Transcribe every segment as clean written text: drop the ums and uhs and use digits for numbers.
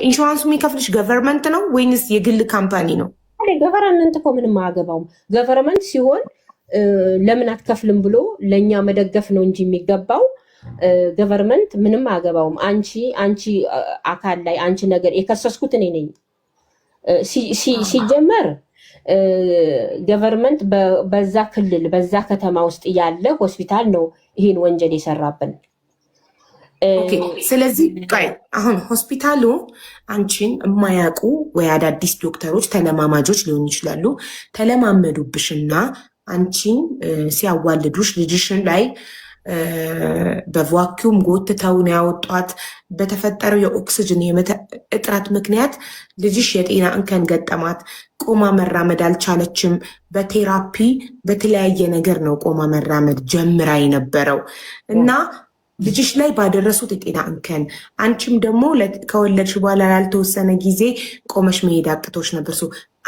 ኢንሹራንሱ የሚከፍልሽ ገቨርንመንት ነው ወይንስ የግል ካምፓኒ ነው? ገቨርንመንት እኮ ምንም አያገባውም። ገቨርንመንት ሲሆን ለምን አትከፍልም ብሎ ለእኛ መደገፍ ነው እንጂ የሚገባው ገቨርንመንት ምንም አያገባውም። አንቺ አካል ላይ አንቺ ነገር የከሰስኩት እኔ ነኝ። ሲጀመር ገቨርንመንት በዛ ክልል በዛ ከተማ ውስጥ ያለ ሆስፒታል ነው ይህን ወንጀል የሰራብን። ስለዚህ አሁን ሆስፒታሉ አንቺን የማያውቁ ወይ አዳዲስ ዶክተሮች ተለማማጆች ሊሆኑ ይችላሉ። ተለማመዱብሽና አንቺን ሲያዋልዱሽ ልጅሽን ላይ በቫኪዩም ጎትተው ነው ያወጧት። በተፈጠረው የኦክስጅን እጥረት ምክንያት ልጅሽ የጤና እንከን ገጠማት። ቆማ መራመድ አልቻለችም። በቴራፒ በተለያየ ነገር ነው ቆማ መራመድ ጀምራ የነበረው እና ልጅሽ ላይ ባደረሱት የጤና እንከን አንቺም ደግሞ ከወለድሽ በኋላ ላልተወሰነ ጊዜ ቆመሽ መሄድ አቅቶች ነበር።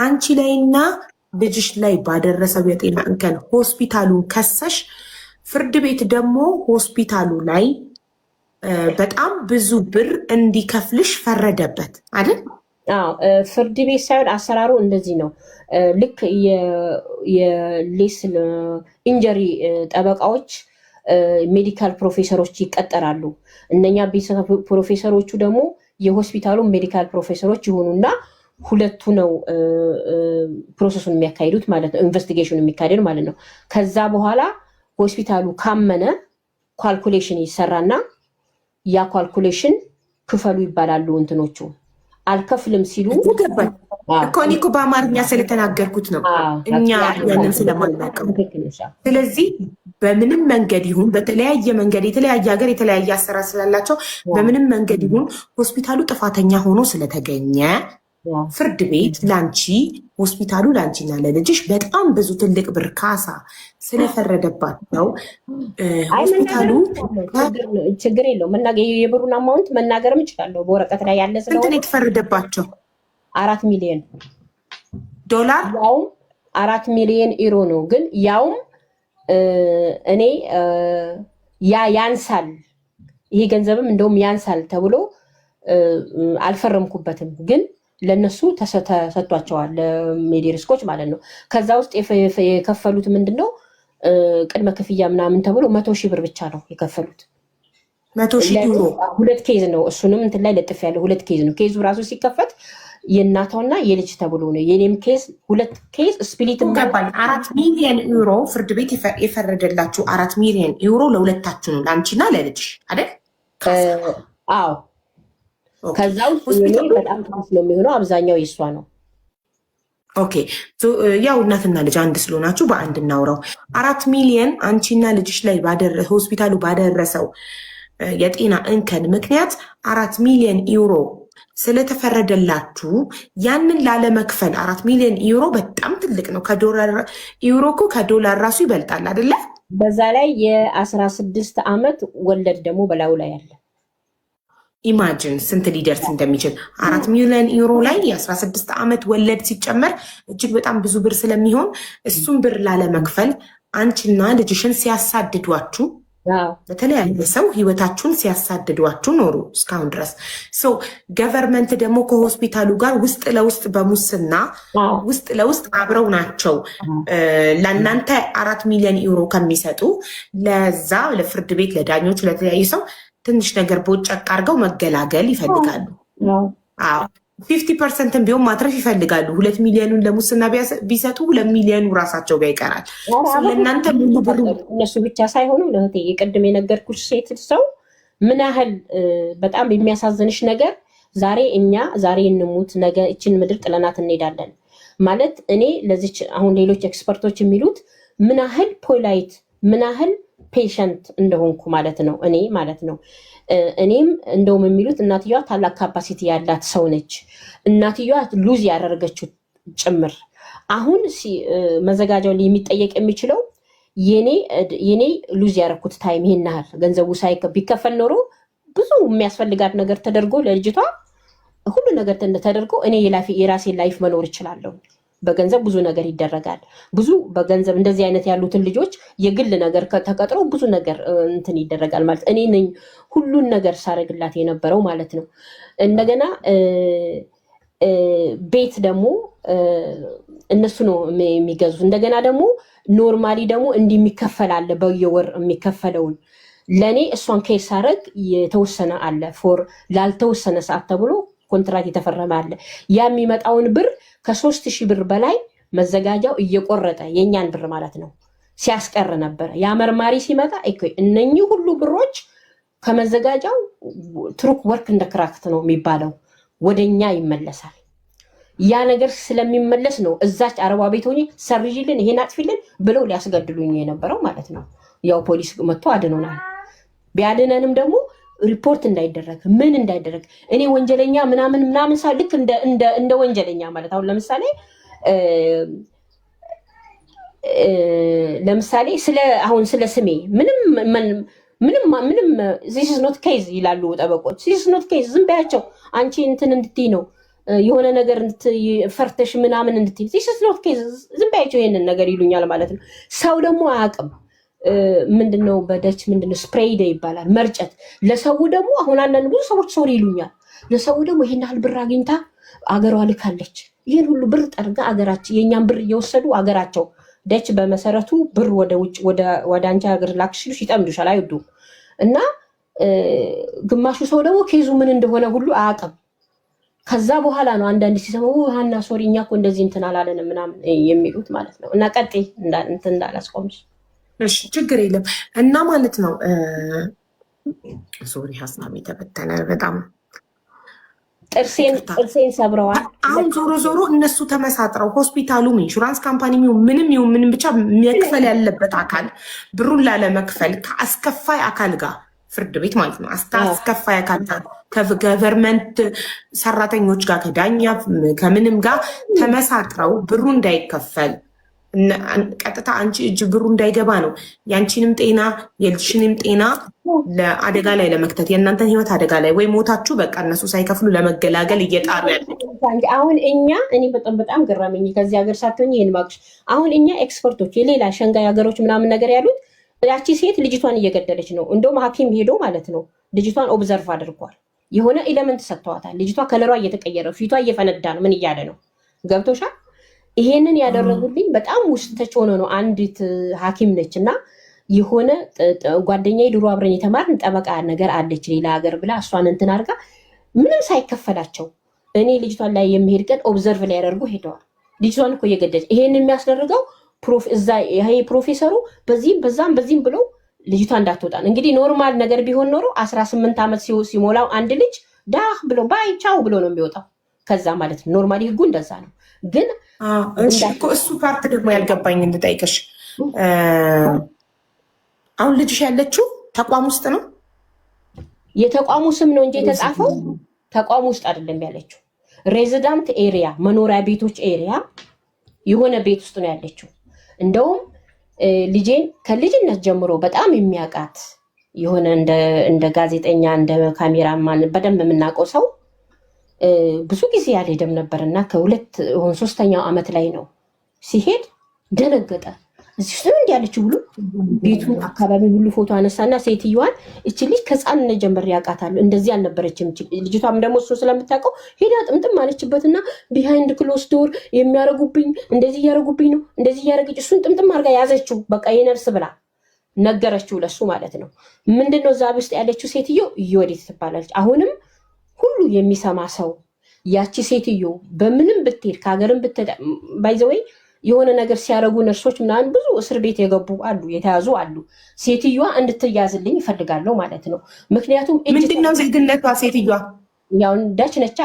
አንቺ ላይና ልጅሽ ላይ ባደረሰው የጤና እንከን ሆስፒታሉን ከሰሽ ፍርድ ቤት ደግሞ ሆስፒታሉ ላይ በጣም ብዙ ብር እንዲከፍልሽ ፈረደበት አይደል? ፍርድ ቤት ሳይሆን አሰራሩ እንደዚህ ነው። ልክ የሌስ ኢንጀሪ ጠበቃዎች ሜዲካል ፕሮፌሰሮች ይቀጠራሉ። እነኛ ፕሮፌሰሮቹ ደግሞ የሆስፒታሉ ሜዲካል ፕሮፌሰሮች ይሆኑና ሁለቱ ነው ፕሮሰሱን የሚያካሂዱት ማለት ነው። ኢንቨስቲጌሽን የሚካሄድ ማለት ነው። ከዛ በኋላ ሆስፒታሉ ካመነ ኳልኩሌሽን ይሰራና ያ ኳልኩሌሽን ክፈሉ ይባላሉ። እንትኖቹ አልከፍልም ሲሉ እኔ እኮ በአማርኛ ስለተናገርኩት ነው እኛ ያንን ስለማናውቀው። ስለዚህ በምንም መንገድ ይሁን በተለያየ መንገድ የተለያየ ሀገር የተለያየ አሰራር ስላላቸው በምንም መንገድ ይሁን ሆስፒታሉ ጥፋተኛ ሆኖ ስለተገኘ ፍርድ ቤት ላንቺ ሆስፒታሉ ላንቺና ለልጅሽ በጣም ብዙ ትልቅ ብር ካሳ ስለፈረደባቸው ሆስፒታሉ ችግር የለው የብሩን አማውንት መናገርም እችላለሁ። በወረቀት ላይ ያለ ስለሆነ እንትን የተፈረደባቸው 4 ሚሊዮን ዶላር ያውም 4 ሚሊዮን ዩሮ ነው። ግን ያውም እኔ ያንሳል ይሄ ገንዘብም እንደውም ያንሳል ተብሎ አልፈረምኩበትም ግን ለነሱ ተሰጥቷቸዋል ለሜዲሪስኮች ማለት ነው። ከዛ ውስጥ የከፈሉት ምንድነው ቅድመ ክፍያ ምናምን ተብሎ 100,000 ብር ብቻ ነው የከፈሉት። 100,000 ዩሮ ሁለት ኬዝ ነው። እሱንም እንትን ላይ ለጥፍ ያለው ሁለት ኬዝ ነው። ኬዙ ራሱ ሲከፈት የእናቷና የልጅ ተብሎ ነው። የኔም ኬዝ ሁለት ኬዝ ስፕሊት ገባኝ። 4 ሚሊዮን ዩሮ ፍርድ ቤት የፈረደላችሁ 4 ሚሊዮን ዩሮ ለሁለታችሁ ነው ለአንቺና ለልጅሽ አይደል? አዎ ከዛ ውስጥ በጣም ትንሽ ነው የሚሆነው። አብዛኛው የሷ ነው። ኦኬ ያው እናትና ልጅ አንድ ስለሆናችሁ በአንድ እናውራው። 4 ሚሊዮን አንቺና ልጅሽ ላይ ሆስፒታሉ ባደረሰው የጤና እንከን ምክንያት 4 ሚሊዮን ዩሮ ስለተፈረደላችሁ ያንን ላለመክፈል 4 ሚሊዮን ዩሮ በጣም ትልቅ ነው። ከዶላር ዩሮ እኮ ከዶላር ራሱ ይበልጣል አይደለ? በዛ ላይ የ16 ዓመት ወለድ ደግሞ በላዩ ላይ አለ። ኢማጂን ስንት ሊደርስ እንደሚችል 4 ሚሊዮን ዩሮ ላይ የ16 ዓመት ወለድ ሲጨመር እጅግ በጣም ብዙ ብር ስለሚሆን እሱም ብር ላለመክፈል አንቺና ልጅሽን ሲያሳድዷችሁ በተለያየ ሰው ህይወታችሁን ሲያሳድዷችሁ ኖሩ እስካሁን ድረስ። ገቨርንመንት ደግሞ ከሆስፒታሉ ጋር ውስጥ ለውስጥ በሙስና ውስጥ ለውስጥ አብረው ናቸው። ለእናንተ 4 ሚሊዮን ዩሮ ከሚሰጡ ለዛ ለፍርድ ቤት ለዳኞች ለተለያዩ ሰው ትንሽ ነገር ቦጨቅ አድርገው መገላገል ይፈልጋሉ። 50% ቢሆን ማትረፍ ይፈልጋሉ። 2 ሚሊዮኑን ለሙስና ቢሰጡ 2 ሚሊዮኑ ራሳቸው ጋር ይቀራል። ለእናንተ ሙሉ ብሩ እነሱ ብቻ ሳይሆኑ ለእህቴ የቅድም የነገርኩሽ ሴት ሰው ምን ያህል በጣም የሚያሳዝንሽ ነገር ዛሬ እንሙት ነገ እችን ምድር ጥለናት እንሄዳለን ማለት እኔ ለዚች አሁን ሌሎች ኤክስፐርቶች የሚሉት ምን ያህል ፖላይት ምን ያህል ፔሸንት እንደሆንኩ ማለት ነው። እኔ ማለት ነው እኔም እንደውም የሚሉት እናትየዋ ታላቅ ካፓሲቲ ያላት ሰው ነች። እናትየዋ ሉዝ ያደረገችው ጭምር አሁን መዘጋጃው ላይ የሚጠየቅ የሚችለው የኔ ሉዝ ያደረኩት ታይም ይሄን ያህል ገንዘቡ ቢከፈል ኖሮ ብዙ የሚያስፈልጋት ነገር ተደርጎ ለልጅቷ ሁሉ ነገር ተደርጎ እኔ የራሴ ላይፍ መኖር እችላለሁ በገንዘብ ብዙ ነገር ይደረጋል። ብዙ በገንዘብ እንደዚህ አይነት ያሉትን ልጆች የግል ነገር ተቀጥሮ ብዙ ነገር እንትን ይደረጋል ማለት እኔ ነኝ ሁሉን ነገር ሳረግላት የነበረው ማለት ነው። እንደገና ቤት ደግሞ እነሱ ነው የሚገዙት። እንደገና ደግሞ ኖርማሊ ደግሞ እንዲህ የሚከፈል አለ በየወር የሚከፈለውን ለእኔ እሷን ኬስ ሳረግ የተወሰነ አለ ፎር ላልተወሰነ ሰዓት ተብሎ ኮንትራት የተፈረመ አለ። ያ የሚመጣውን ብር ከ3000 ብር በላይ መዘጋጃው እየቆረጠ የኛን ብር ማለት ነው ሲያስቀር ነበረ። ያ መርማሪ ሲመጣ እነኚህ ሁሉ ብሮች ከመዘጋጃው ትሩክ ወርክ እንደ ክራክት ነው የሚባለው ወደኛ ይመለሳል። ያ ነገር ስለሚመለስ ነው እዛች አረባ ቤት ሆኜ ሰርዥልን ይሄን አጥፊልን ብለው ሊያስገድሉኝ የነበረው ማለት ነው። ያው ፖሊስ መጥቶ አድኖናል። ቢያድነንም ደግሞ ሪፖርት እንዳይደረግ ምን እንዳይደረግ እኔ ወንጀለኛ ምናምን ሳ ልክ እንደ ወንጀለኛ ማለት አሁን ለምሳሌ ስለ ስሜ ምንም this is not case ይላሉ ጠበቆች። this is not case ዝም በያቸው አንቺ እንትን እንድትይ ነው የሆነ ነገር ፈርተሽ ምናምን እንድትይ this is not case ዝም በያቸው ይሄንን ነገር ይሉኛል ማለት ነው። ሰው ደግሞ አያውቅም። ምንድነው በደች ምንድነው ስፕሬይ ዴይ ይባላል መርጨት። ለሰው ደግሞ አሁን አንዳንድ ብዙ ሰዎች ሶሪ ይሉኛል። ለሰው ደግሞ ይሄን ያህል ብር አግኝታ አገሯ ልካለች። ይሄን ሁሉ ብር ጠርጋ አገራችን የኛን ብር እየወሰዱ አገራቸው ደች በመሰረቱ ብር ወደ ውጭ ወደ አንቺ ሀገር ላክሽልሽ ይጠምዱሻል አይወዱም። እና ግማሹ ሰው ደግሞ ኬዙ ምን እንደሆነ ሁሉ አያውቅም። ከዛ በኋላ ነው አንዳንድ ሲሰሙ ሃና ሶሪ እኛ እኮ እንደዚህ እንትን አላለንም ምናምን የሚሉት ማለት ነው። እና ቀጥይ እንትን እንዳላስቆምሽ እሺ ችግር የለም። እና ማለት ነው ሶሪ ሀሳብ የተበተነ በጣም ጥርሴን ሰብረዋል። አሁን ዞሮ እነሱ ተመሳጥረው ሆስፒታሉም ኢንሹራንስ ካምፓኒ ምንም ብቻ መክፈል ያለበት አካል ብሩን ላለመክፈል ከአስከፋይ አካል ጋር ፍርድ ቤት ማለት ነው አስከፋይ አካል ጋር ከገቨርንመንት ሰራተኞች ጋር ከዳኛ ከምንም ጋር ተመሳጥረው ብሩ እንዳይከፈል ቀጥታ አንቺ እጅ ብሩ እንዳይገባ ነው ያንቺንም ጤና የልጅሽንም ጤና ለአደጋ ላይ ለመክተት የእናንተን ህይወት አደጋ ላይ ወይ ሞታችሁ በቃ እነሱ ሳይከፍሉ ለመገላገል እየጣሩ ያለ። አሁን እኔ በጣም ገረመኝ ከዚህ ሀገር ሳትሆኝ ይሄን ማግሽ አሁን እኛ ኤክስፐርቶች የሌላ ሸንጋይ ሀገሮች ምናምን ነገር ያሉት ያቺ ሴት ልጅቷን እየገደለች ነው። እንደውም ሐኪም ሄዶ ማለት ነው ልጅቷን ኦብዘርቭ አድርጓል። የሆነ ኤሌመንት ሰጥተዋታል። ልጅቷ ከለሯ እየተቀየረ ፊቷ እየፈነዳ ነው። ምን እያለ ነው ገብቶሻል? ይሄንን ያደረጉልኝ በጣም ውስጥተች ሆነ ነው። አንዲት ሐኪም ነች እና የሆነ ጓደኛዬ ድሮ አብረን የተማርን ጠበቃ ነገር አለች ሌላ ሀገር ብላ እሷን እንትን አድርጋ ምንም ሳይከፈላቸው እኔ ልጅቷን ላይ የሚሄድ ቀን ኦብዘርቭ ላይ ያደርጉ ሄደዋል። ልጅቷን እኮ እየገደለች ይሄንን የሚያስደርገው ይሄ ፕሮፌሰሩ በዚህም ብለው ልጅቷ እንዳትወጣ እንግዲህ ኖርማል ነገር ቢሆን ኖሮ 18 ዓመት ሲሞላው አንድ ልጅ ዳህ ብሎ ባይ ቻው ብሎ ነው የሚወጣው ከዛ ማለት ነው። ኖርማሊ ህጉ እንደዛ ነው። ግን እሱ ፓርት ደግሞ ያልገባኝ እንድጠይቅሽ አሁን ልጅሽ ያለችው ተቋም ውስጥ ነው? የተቋሙ ስም ነው እንጂ የተጻፈው ተቋም ውስጥ አይደለም ያለችው። ሬዚዳንት ኤሪያ መኖሪያ ቤቶች ኤሪያ የሆነ ቤት ውስጥ ነው ያለችው። እንደውም ልጄን ከልጅነት ጀምሮ በጣም የሚያውቃት የሆነ እንደ ጋዜጠኛ እንደ ካሜራማን በደንብ የምናውቀው ሰው ብዙ ጊዜ ያልሄደም ነበርና ሶስተኛው ዓመት ላይ ነው ሲሄድ ደነገጠ። እዚህ ውስጥ እንዲህ ያለችው ብሎ ቤቱ አካባቢ ሁሉ ፎቶ አነሳና ሴትዮዋን እቺ ልጅ ከህፃንነት ጀምሮ ያውቃታል እንደዚህ አልነበረችም። ልጅቷም ደግሞ እሱ ስለምታውቀው ሄዳ ጥምጥም አለችበትና ቢሃይንድ ክሎዝ ዶር የሚያረጉብኝ እንደዚህ እያረጉብኝ ነው እንደዚህ እያረገች እሱን ጥምጥም አድርጋ ያዘችው። በቃ የነፍስ ብላ ነገረችው ለሱ ማለት ነው። ምንድነው እዛ ውስጥ ያለችው ሴትዮ እየወዴት ትባላለች። አሁንም ሁሉ የሚሰማ ሰው ያቺ ሴትዮ በምንም ብትሄድ ከሀገርም ባይዘወይ የሆነ ነገር ሲያረጉ ነርሶች ምናምን ብዙ እስር ቤት የገቡ አሉ፣ የተያዙ አሉ። ሴትዮዋ እንድትያዝልኝ ይፈልጋለሁ ማለት ነው። ምክንያቱም ምንድነው ዜግነቷ ሴትዮዋ? ያው ደች ነቻ።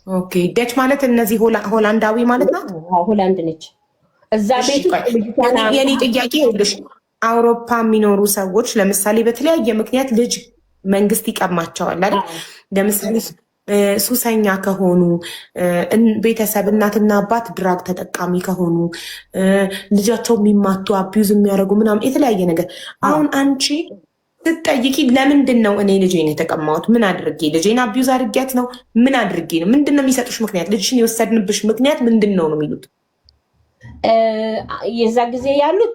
ኦኬ ደች ማለት እነዚህ ሆላንዳዊ ማለት ናት። ሆላንድ ነች። እዛ ቤት የኔ ጥያቄ ይኸውልሽ፣ አውሮፓ የሚኖሩ ሰዎች ለምሳሌ በተለያየ ምክንያት ልጅ መንግስት ይቀማቸዋል አይደል? ለምሳሌ ሱሰኛ ከሆኑ ቤተሰብ እናትና አባት ድራግ ተጠቃሚ ከሆኑ ልጃቸው የሚማቱ አቢዩዝ የሚያደርጉ ምናምን የተለያየ ነገር። አሁን አንቺ ስትጠይቂ ለምንድን ነው እኔ ልጄን የተቀማሁት? ምን አድርጌ? ልጄን አቢዩዝ አድርጊያት ነው? ምን አድርጌ ነው? ምንድን ነው የሚሰጡሽ ምክንያት? ልጅሽን የወሰድንብሽ ምክንያት ምንድን ነው ነው የሚሉት? የዛ ጊዜ ያሉት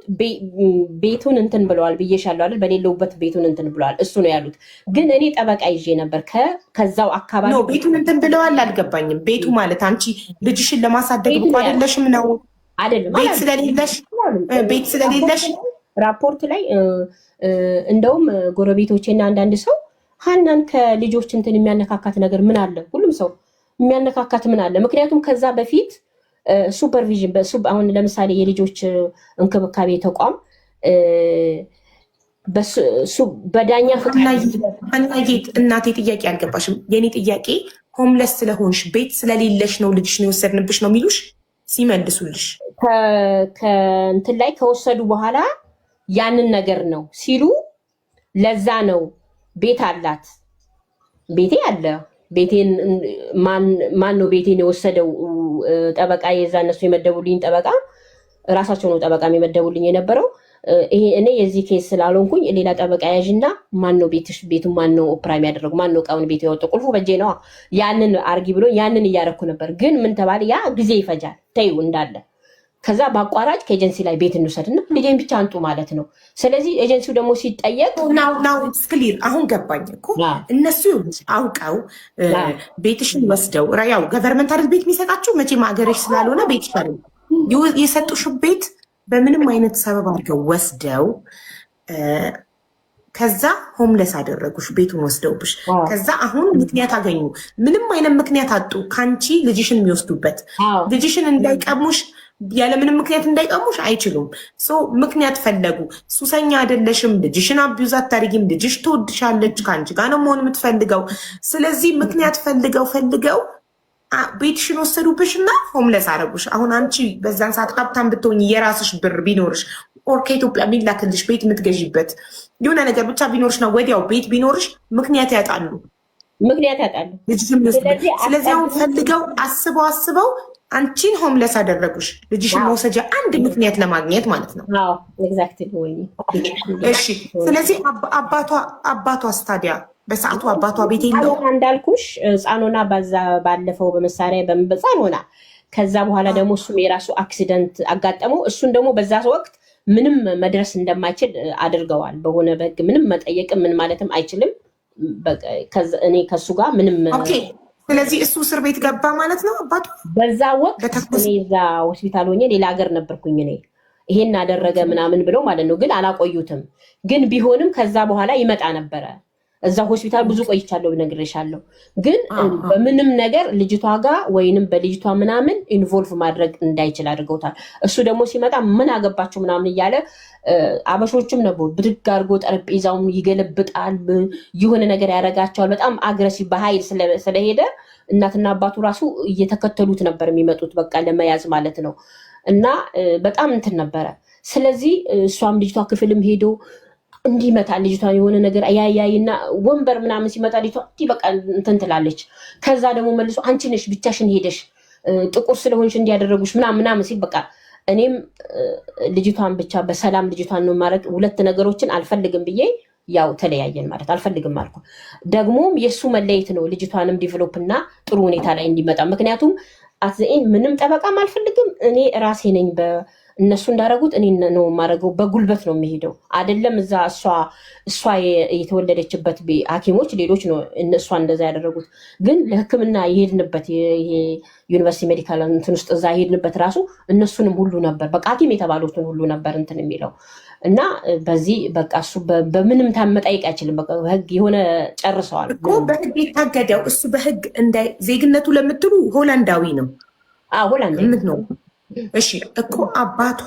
ቤቱን እንትን ብለዋል ብዬሻለሁ አይደል? በሌለውበት ቤቱን እንትን ብለዋል። እሱ ነው ያሉት። ግን እኔ ጠበቃ ይዤ ነበር ከዛው አካባቢ። ቤቱን እንትን ብለዋል አልገባኝም። ቤቱ ማለት አንቺ ልጅሽን ለማሳደግ ብቁ አይደለሽም ነው? አይደለም። ቤት ስለሌለሽ ራፖርት ላይ እንደውም ጎረቤቶቼና አንዳንድ ሰው ሀናን ከልጆች እንትን የሚያነካካት ነገር ምን አለ? ሁሉም ሰው የሚያነካካት ምን አለ? ምክንያቱም ከዛ በፊት ሱፐርቪዥን አሁን ለምሳሌ የልጆች እንክብካቤ ተቋም በዳኛ እናቴ ጥያቄ አልገባሽም። የኔ ጥያቄ ሆምለስ ስለሆንሽ ቤት ስለሌለሽ ነው ልጅሽን የወሰድንብሽ ነው የሚሉሽ? ሲመልሱልሽ ከእንትን ላይ ከወሰዱ በኋላ ያንን ነገር ነው ሲሉ፣ ለዛ ነው ቤት አላት ቤቴ አለ ቤቴን ማን ነው ቤቴን የወሰደው? ጠበቃ የዛ እነሱ የመደቡልኝ ጠበቃ ራሳቸው ነው ጠበቃ የመደቡልኝ የነበረው። ይሄ እኔ የዚህ ኬስ ስላልሆንኩኝ ሌላ ጠበቃ ያዥና ማን ነው ቤቱ ማን ነው ኦፕራይም ያደረጉ ማን ነው እቃውን ቤት ያወጣው? ቁልፉ በጄ ነው። ያንን አርጊ ብሎ ያንን እያረኩ ነበር። ግን ምን ተባለ? ያ ጊዜ ይፈጃል ተይው እንዳለ። ከዛ በአቋራጭ ከኤጀንሲ ላይ ቤት እንውሰድና ልጄን ብቻ አንጡ ማለት ነው። ስለዚህ ኤጀንሲው ደግሞ ሲጠየቅ ናው ክሊር አሁን ገባኝ እኮ እነሱ አውቀው ቤትሽን ወስደው ያው ገቨርንመንት አይደል ቤት የሚሰጣቸው መቼም ሀገርሽ ስላልሆነ ቤት ይሻል የሰጡሽ ቤት በምንም አይነት ሰበብ አድርገው ወስደው ከዛ ሆምለስ አደረጉሽ፣ ቤቱን ወስደውብሽ። ከዛ አሁን ምክንያት አገኙ። ምንም አይነት ምክንያት አጡ ከአንቺ ልጅሽን የሚወስዱበት። ልጅሽን እንዳይቀሙሽ ያለምንም ምክንያት እንዳይቀሙሽ አይችሉም። ምክንያት ፈለጉ። ሱሰኛ አይደለሽም፣ ልጅሽን አቢዩዝ አታደርጊም፣ ልጅሽ ትወድሻለች፣ ከአንቺ ጋር ነው መሆን የምትፈልገው። ስለዚህ ምክንያት ፈልገው ቤትሽን ወሰዱብሽ እና ሆምለስ አረጉሽ። አሁን አንቺ በዛን ሰዓት ሀብታም ብትሆኝ የራስሽ ብር ቢኖርሽ ኦር ከኢትዮጵያ የሚላክልሽ ቤት የምትገዢበት የሆነ ነገር ብቻ ቢኖርሽ ነው ወዲያው ቤት ቢኖርሽ ምክንያት ያጣሉ። ስለዚህ አሁን ፈልገው አስበው አንቺን ሆምለስ አደረጉሽ፣ ልጅሽን መውሰጃ አንድ ምክንያት ለማግኘት ማለት ነው። እሺ። ስለዚህ አባቷስ ታዲያ በሰዓቱ አባቷ ቤት የለው እንዳልኩሽ ህፃን በዛ ባለፈው በመሳሪያ ህፃን ሆና ከዛ በኋላ ደግሞ እሱም የራሱ አክሲደንት አጋጠመው። እሱን ደግሞ በዛ ወቅት ምንም መድረስ እንደማይችል አድርገዋል። በሆነ በህግ ምንም መጠየቅም ምን ማለትም አይችልም። እኔ ከሱ ጋር ምንም ስለዚህ እሱ እስር ቤት ገባ ማለት ነው አባቱ። በዛ ወቅት እኔ እዛ ሆስፒታል ሆኜ ሌላ ሀገር ነበርኩኝ። እኔ ይሄን አደረገ ምናምን ብለው ማለት ነው። ግን አላቆዩትም። ግን ቢሆንም ከዛ በኋላ ይመጣ ነበረ። እዛ ሆስፒታል ብዙ ቆይቻለሁ ብነግርሻለሁ። ግን በምንም ነገር ልጅቷ ጋር ወይንም በልጅቷ ምናምን ኢንቮልቭ ማድረግ እንዳይችል አድርገውታል። እሱ ደግሞ ሲመጣ ምን አገባቸው ምናምን እያለ አበሾችም ነበሩ ብድግ አድርጎ ጠረጴዛውን ይገለብጣል፣ የሆነ ነገር ያደርጋቸዋል። በጣም አግረሲቭ በኃይል ስለሄደ እናትና አባቱ ራሱ እየተከተሉት ነበር የሚመጡት በቃ ለመያዝ ማለት ነው። እና በጣም እንትን ነበረ። ስለዚህ እሷም ልጅቷ ክፍልም ሄዶ እንዲመታ ልጅቷ የሆነ ነገር ያያይና ወንበር ምናምን ሲመጣ ልጅቷ እንዲህ በቃ እንትን ትላለች። ከዛ ደግሞ መልሶ አንቺ ነሽ ብቻሽን ሄደሽ ጥቁር ስለሆንሽ እንዲያደረጉሽ ምናምን ሲል በቃ እኔም ልጅቷን ብቻ በሰላም ልጅቷን ነው ማድረግ ሁለት ነገሮችን አልፈልግም ብዬ ያው ተለያየን ማለት አልፈልግም አልኩ። ደግሞም የእሱ መለየት ነው ልጅቷንም ዲቨሎፕ እና ጥሩ ሁኔታ ላይ እንዲመጣ። ምክንያቱም አትዘይን ምንም ጠበቃም አልፈልግም እኔ ራሴ ነኝ እነሱ እንዳደረጉት እኔ ነው የማደርገው። በጉልበት ነው የሚሄደው አይደለም። እዛ እሷ የተወለደችበት ሐኪሞች ሌሎች ነው እሷ እንደዛ ያደረጉት። ግን ለሕክምና የሄድንበት ዩኒቨርሲቲ ሜዲካል እንትን ውስጥ እዛ የሄድንበት ራሱ እነሱንም ሁሉ ነበር በቃ ሐኪም የተባሉትን ሁሉ ነበር እንትን የሚለው እና በዚህ በቃ እሱ በምንም መጠየቅ አይችልም። በቃ በህግ የሆነ ጨርሰዋል እኮ በህግ የታገደው እሱ በህግ ዜግነቱ ለምትሉ ሆላንዳዊ ነው። ሆላንዳዊ ነው። እሺ እኮ አባቷ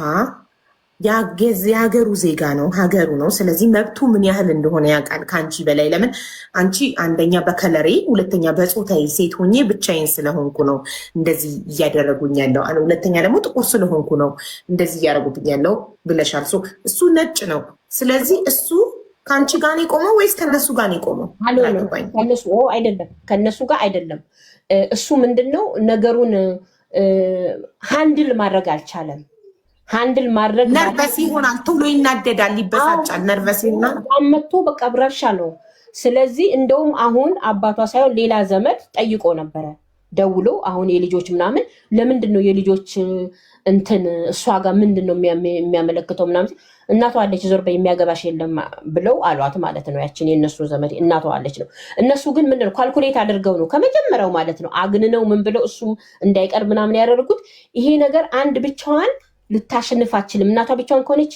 የሀገሩ ዜጋ ነው፣ ሀገሩ ነው። ስለዚህ መብቱ ምን ያህል እንደሆነ ያውቃል ከአንቺ በላይ። ለምን አንቺ አንደኛ በከለሬ፣ ሁለተኛ በፆታዬ ሴት ሆኜ ብቻዬን ስለሆንኩ ነው እንደዚህ እያደረጉኝ ያለው፣ ሁለተኛ ደግሞ ጥቁር ስለሆንኩ ነው እንደዚህ እያደረጉብኝ ያለው ብለሻል። እሱ ነጭ ነው። ስለዚህ እሱ ከአንቺ ጋር ነው የቆመው ወይስ ከነሱ ጋር ነው የቆመው? አይደለም፣ ከነሱ ጋር አይደለም። እሱ ምንድን ነው ነገሩን ሃንድል ማድረግ አልቻለም። ሃንድል ማድረግ ነርቨስ ይሆናል፣ ቶሎ ይናደዳል፣ ይበሳጫል። ነርቨስ ይሆናል መጥቶ በቃ ብረርሻ ነው። ስለዚህ እንደውም አሁን አባቷ ሳይሆን ሌላ ዘመድ ጠይቆ ነበረ ደውሎ አሁን የልጆች ምናምን ለምንድን ነው የልጆች እንትን እሷ ጋር ምንድን ነው የሚያመለክተው ምናምን እናቷ አለች ዞር በይ የሚያገባሽ የለም ብለው አሏት ማለት ነው። ያችን የእነሱ ዘመድ እናቷ አለች ነው። እነሱ ግን ምንድን ነው ካልኩሌት አድርገው ነው ከመጀመሪያው ማለት ነው አግንነው ምን ብለው እሱም እንዳይቀር ምናምን ያደርጉት። ይሄ ነገር አንድ ብቻዋን ልታሸንፍ አትችልም። እናቷ ብቻዋን ከሆነች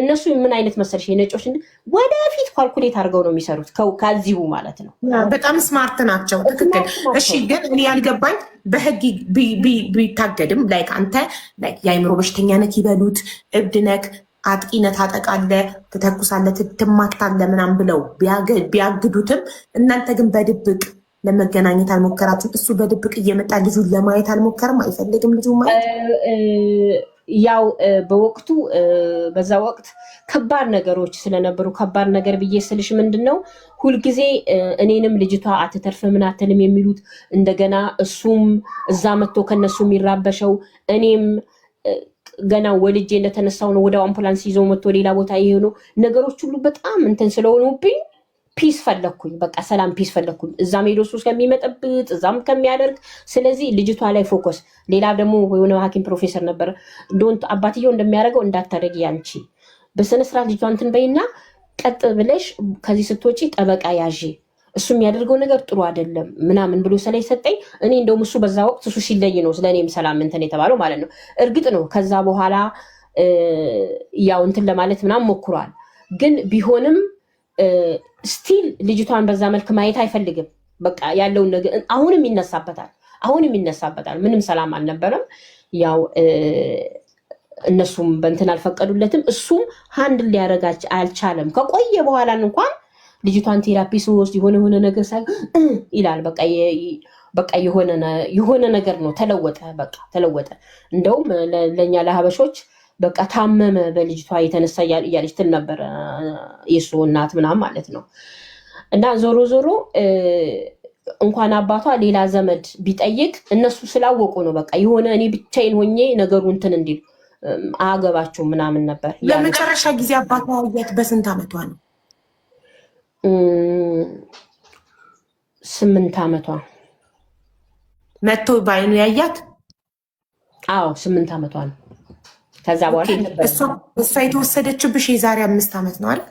እነሱ ምን አይነት መሰለሽ የነጮች ወደፊት ካልኩሌት አድርገው ነው የሚሰሩት ከዚሁ ማለት ነው። በጣም ስማርት ናቸው። ትክክል። እሺ ግን እኔ ያልገባኝ በህግ ቢታገድም ላይክ አንተ የአይምሮ በሽተኛ ነክ ይበሉት እብድ ነክ አጥቂነት ታጠቃለ ትተኩሳለ ትማክታለ ምናምን ብለው ቢያግዱትም እናንተ ግን በድብቅ ለመገናኘት አልሞከራችሁም? እሱ በድብቅ እየመጣ ልጁን ለማየት አልሞከርም? አይፈልግም ልጁ ማየት? ያው በወቅቱ በዛ ወቅት ከባድ ነገሮች ስለነበሩ ከባድ ነገር ብዬ ስልሽ ምንድን ነው ሁልጊዜ እኔንም ልጅቷ አትተርፍ ምን አትልም የሚሉት እንደገና እሱም እዛ መጥቶ ከነሱ የሚራበሸው እኔም ገና ወልጄ እንደተነሳው ነው ወደ አምቡላንስ ይዘው መጥቶ ሌላ ቦታ የሆኑ ነገሮች ሁሉ በጣም እንትን ስለሆኑብኝ ፒስ ፈለኩኝ። በቃ ሰላም ፒስ ፈለኩኝ። እዛም ሄዶ እሱ ከሚመጠብጥ እዛም ከሚያደርግ ስለዚህ ልጅቷ ላይ ፎከስ። ሌላ ደግሞ የሆነ ሐኪም ፕሮፌሰር ነበር ዶንት አባትየው እንደሚያደርገው እንዳታደርጊ አንቺ በስነስርዓት ልጅቷ እንትን በይና ቀጥ ብለሽ ከዚህ ስትወጪ ጠበቃ ያዢ እሱ የሚያደርገው ነገር ጥሩ አይደለም ምናምን ብሎ ስለይ ሰጠኝ። እኔ እንደውም እሱ በዛ ወቅት እሱ ሲለይ ነው ስለኔም ሰላም እንትን የተባለው ማለት ነው። እርግጥ ነው ከዛ በኋላ ያው እንትን ለማለት ምናምን ሞክሯል። ግን ቢሆንም ስቲል ልጅቷን በዛ መልክ ማየት አይፈልግም። በቃ ያለውን ነገር አሁንም ይነሳበታል። ምንም ሰላም አልነበረም። ያው እነሱም በእንትን አልፈቀዱለትም። እሱም ሃንድል ሊያደርጋች አልቻለም። ከቆየ በኋላ እንኳን ልጅቷን ቴራፒ ስወስድ የሆነ ነገር ሳይ ይላል። በቃ የሆነ ነገር ነው ተለወጠ። እንደውም ለእኛ ለሀበሾች በቃ ታመመ በልጅቷ የተነሳ እያለች ትል ነበር የሱ እናት ምናምን ማለት ነው። እና ዞሮ እንኳን አባቷ ሌላ ዘመድ ቢጠይቅ እነሱ ስላወቁ ነው በቃ የሆነ እኔ ብቻዬን ሆኜ ነገሩ እንትን እንዲል አያገባቸው ምናምን ነበር። ለመጨረሻ ጊዜ አባቷ ያየት በስንት ዓመቷ ነው? 8 ዓመቷ መጥቶ ባይኑ ያያት? አዎ 8 ዓመቷ ነው። ከዛ በኋላ እሷ የተወሰደችብሽ የዛሬ 5 ዓመት ነው አይደል?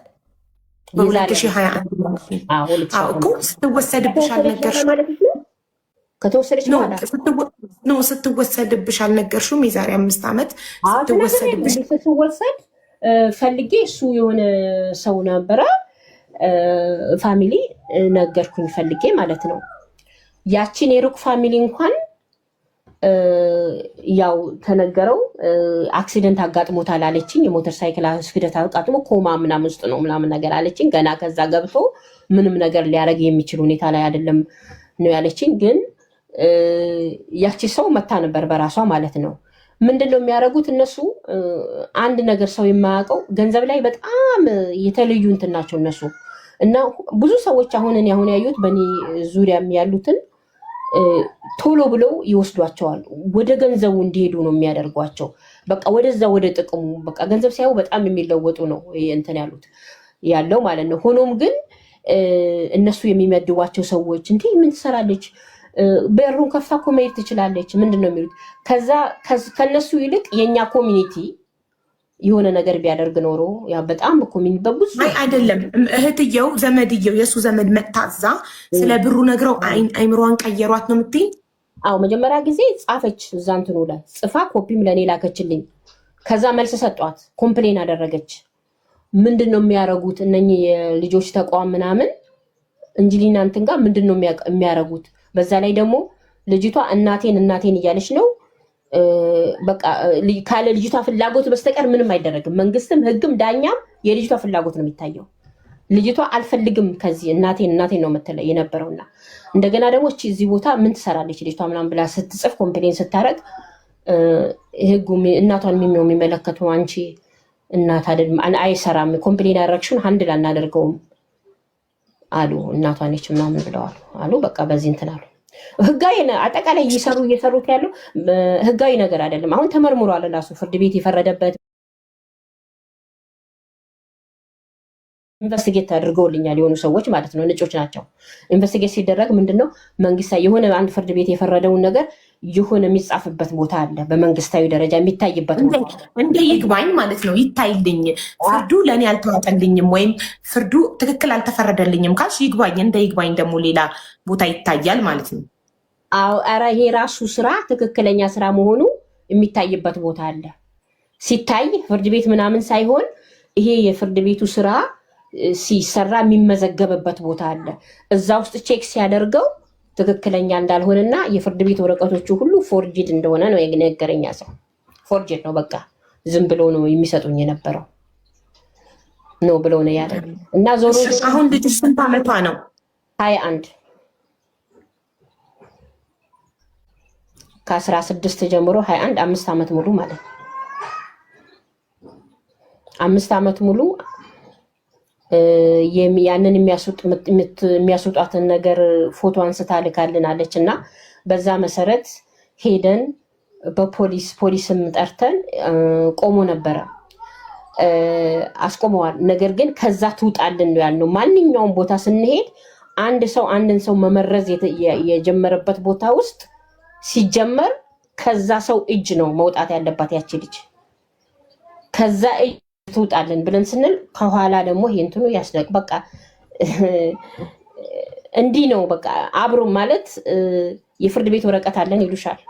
በ2021 እኮ ስትወሰድብሽ አልነገርሽም? ከተወሰደች ስትወሰድብሽ አልነገርሽም? የዛሬ 5 ዓመት ስትወሰድ ፈልጌ እሱ የሆነ ሰው ነበረ ፋሚሊ ነገርኩኝ ፈልጌ ማለት ነው። ያችን የሩቅ ፋሚሊ እንኳን ያው ተነገረው አክሲደንት አጋጥሞታል አለችኝ። የሞተር ሳይክል አክሲደንት አጋጥሞ ኮማ ምናምን ውስጥ ነው ምናምን ነገር አለችኝ። ገና ከዛ ገብቶ ምንም ነገር ሊያደርግ የሚችል ሁኔታ ላይ አይደለም ነው ያለችኝ። ግን ያቺ ሰው መታ ነበር በራሷ ማለት ነው። ምንድነው የሚያደርጉት እነሱ? አንድ ነገር ሰው የማያውቀው ገንዘብ ላይ በጣም የተለዩ እንትን ናቸው እነሱ። እና ብዙ ሰዎች አሁን ያዩት በእኔ ዙሪያም ያሉትን ቶሎ ብለው ይወስዷቸዋል። ወደ ገንዘቡ እንዲሄዱ ነው የሚያደርጓቸው። በቃ ወደዛ ወደ ጥቅሙ በቃ ገንዘብ ሳይሆን በጣም የሚለወጡ ነው እንትን ያለው ማለት ነው። ሆኖም ግን እነሱ የሚመድቧቸው ሰዎች እንዲህ ምን ትሰራለች፣ በሩን ከፍታ እኮ መሄድ ትችላለች፣ ምንድን ነው የሚሉት። ከነሱ ይልቅ የኛ ኮሚኒቲ የሆነ ነገር ቢያደርግ ኖሮ ያ በጣም ኮሚኒቲ በብዙ አይደለም እህትየው ዘመድየው የእሱ ዘመድ መታዛ ስለ ብሩ ነግረው አይምሯን ቀየሯት ነው የምትይኝ? አዎ መጀመሪያ ጊዜ ጻፈች እዛ እንትኑ ላይ ጽፋ ኮፒም ለእኔ ላከችልኝ። ከዛ መልስ ሰጧት፣ ኮምፕሌን አደረገች። ምንድን ነው የሚያደርጉት እነኚህ የልጆች ተቋም ምናምን እንጅሊና እንትን ጋር ምንድን ነው የሚያደርጉት? በዛ ላይ ደግሞ ልጅቷ እናቴን እያለች ነው። በቃ ካለ ልጅቷ ፍላጎት በስተቀር ምንም አይደረግም። መንግስትም ህግም ዳኛም የልጅቷ ፍላጎት ነው የሚታየው። ልጅቷ አልፈልግም ከዚህ እናቴን ነው የምትለው የነበረውና እንደገና ደግሞ እዚህ ቦታ ምን ትሰራለች ልጅቷ ምናምን ብላ ስትጽፍ ኮምፕሌን ስታደርግ ህጉ እናቷን የሚመለከተው አንቺ እናት አይደለም አይሰራም፣ ኮምፕሌን ያደረግሽውን ሃንድል አናደርገውም አሉ። እናቷ ነች ምናምን ብለዋል አሉ። በቃ በዚህ እንትን አሉ። ህጋዊ አጠቃላይ እየሰሩት ያለው ህጋዊ ነገር አይደለም። አሁን ተመርምሯል ራሱ ፍርድ ቤት የፈረደበት ኢንቨስቲጌት አድርገውልኛል የሆኑ ሰዎች ማለት ነው፣ ነጮች ናቸው። ኢንቨስቲጌት ሲደረግ ምንድነው መንግስታዊ የሆነ አንድ ፍርድ ቤት የፈረደውን ነገር የሆነ የሚጻፍበት ቦታ አለ፣ በመንግስታዊ ደረጃ የሚታይበት ቦታ እንደ ይግባኝ ማለት ነው። ይታይልኝ ፍርዱ ለእኔ አልተዋጠልኝም ወይም ፍርዱ ትክክል አልተፈረደልኝም ካልሽ ይግባኝ፣ እንደ ይግባኝ ደግሞ ሌላ ቦታ ይታያል ማለት ነው። አዎ፣ ኧረ ይሄ ራሱ ስራ ትክክለኛ ስራ መሆኑ የሚታይበት ቦታ አለ። ሲታይ ፍርድ ቤት ምናምን ሳይሆን ይሄ የፍርድ ቤቱ ስራ ሲሰራ የሚመዘገብበት ቦታ አለ። እዛ ውስጥ ቼክ ሲያደርገው ትክክለኛ እንዳልሆነና የፍርድ ቤት ወረቀቶቹ ሁሉ ፎርጅድ እንደሆነ ነው የነገረኛ ሰው። ፎርጅድ ነው በቃ ዝም ብሎ ነው የሚሰጡኝ የነበረው ነው ብሎ ነው ያለ። እና ዞሮ አሁን ልጅ ስንት ዓመቷ ነው? 21 ከ16 ጀምሮ 21 5 ዓመት ሙሉ ማለት ነው። 5 ዓመት ሙሉ ያንን የሚያስወጣትን ነገር ፎቶ አንስታ ልካልናለች እና በዛ መሰረት ሄደን ፖሊስም ጠርተን ቆሞ ነበረ፣ አስቆመዋል። ነገር ግን ከዛ ትውጣልን ነው ያልነው። ማንኛውም ቦታ ስንሄድ አንድን ሰው መመረዝ የጀመረበት ቦታ ውስጥ ሲጀመር ከዛ ሰው እጅ ነው መውጣት ያለባት ያቺ ልጅ። ከዛ እጅ ትውጣልን ብለን ስንል ከኋላ ደግሞ ይሄ እንትኑ ያስደቅ በቃ እንዲህ ነው በቃ አብሮ ማለት የፍርድ ቤት ወረቀት አለን ይሉሻል።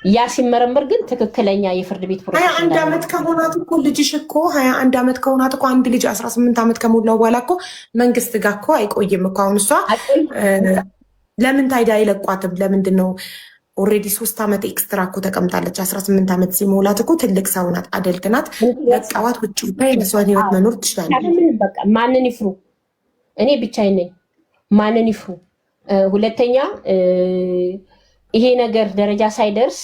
ያ ሲመረመር ግን ትክክለኛ የፍርድ ቤት ፕሮሰስ 21 ዓመት ከሆናት እኮ ልጅሽ እኮ 21 ዓመት ከሆናት እኮ አንድ ልጅ 18 ዓመት ከሞላው በኋላ እኮ መንግስት ጋር እኮ አይቆይም እኮ። አሁን እሷ ለምን ታይዳ አይለቋትም? ለምንድን ነው ኦልሬዲ 3 ዓመት ኤክስትራ እኮ ተቀምጣለች። 18 ዓመት ሲሞላት እኮ ትልቅ ሰው ናት፣ አደልት ናት። በቃዋት ውጭ የእሷን ህይወት መኖር ትችላለች። በቃ ማንን ይፍሩ? እኔ ብቻዬን ነኝ። ማንን ይፍሩ? ሁለተኛ ይሄ ነገር ደረጃ ሳይደርስ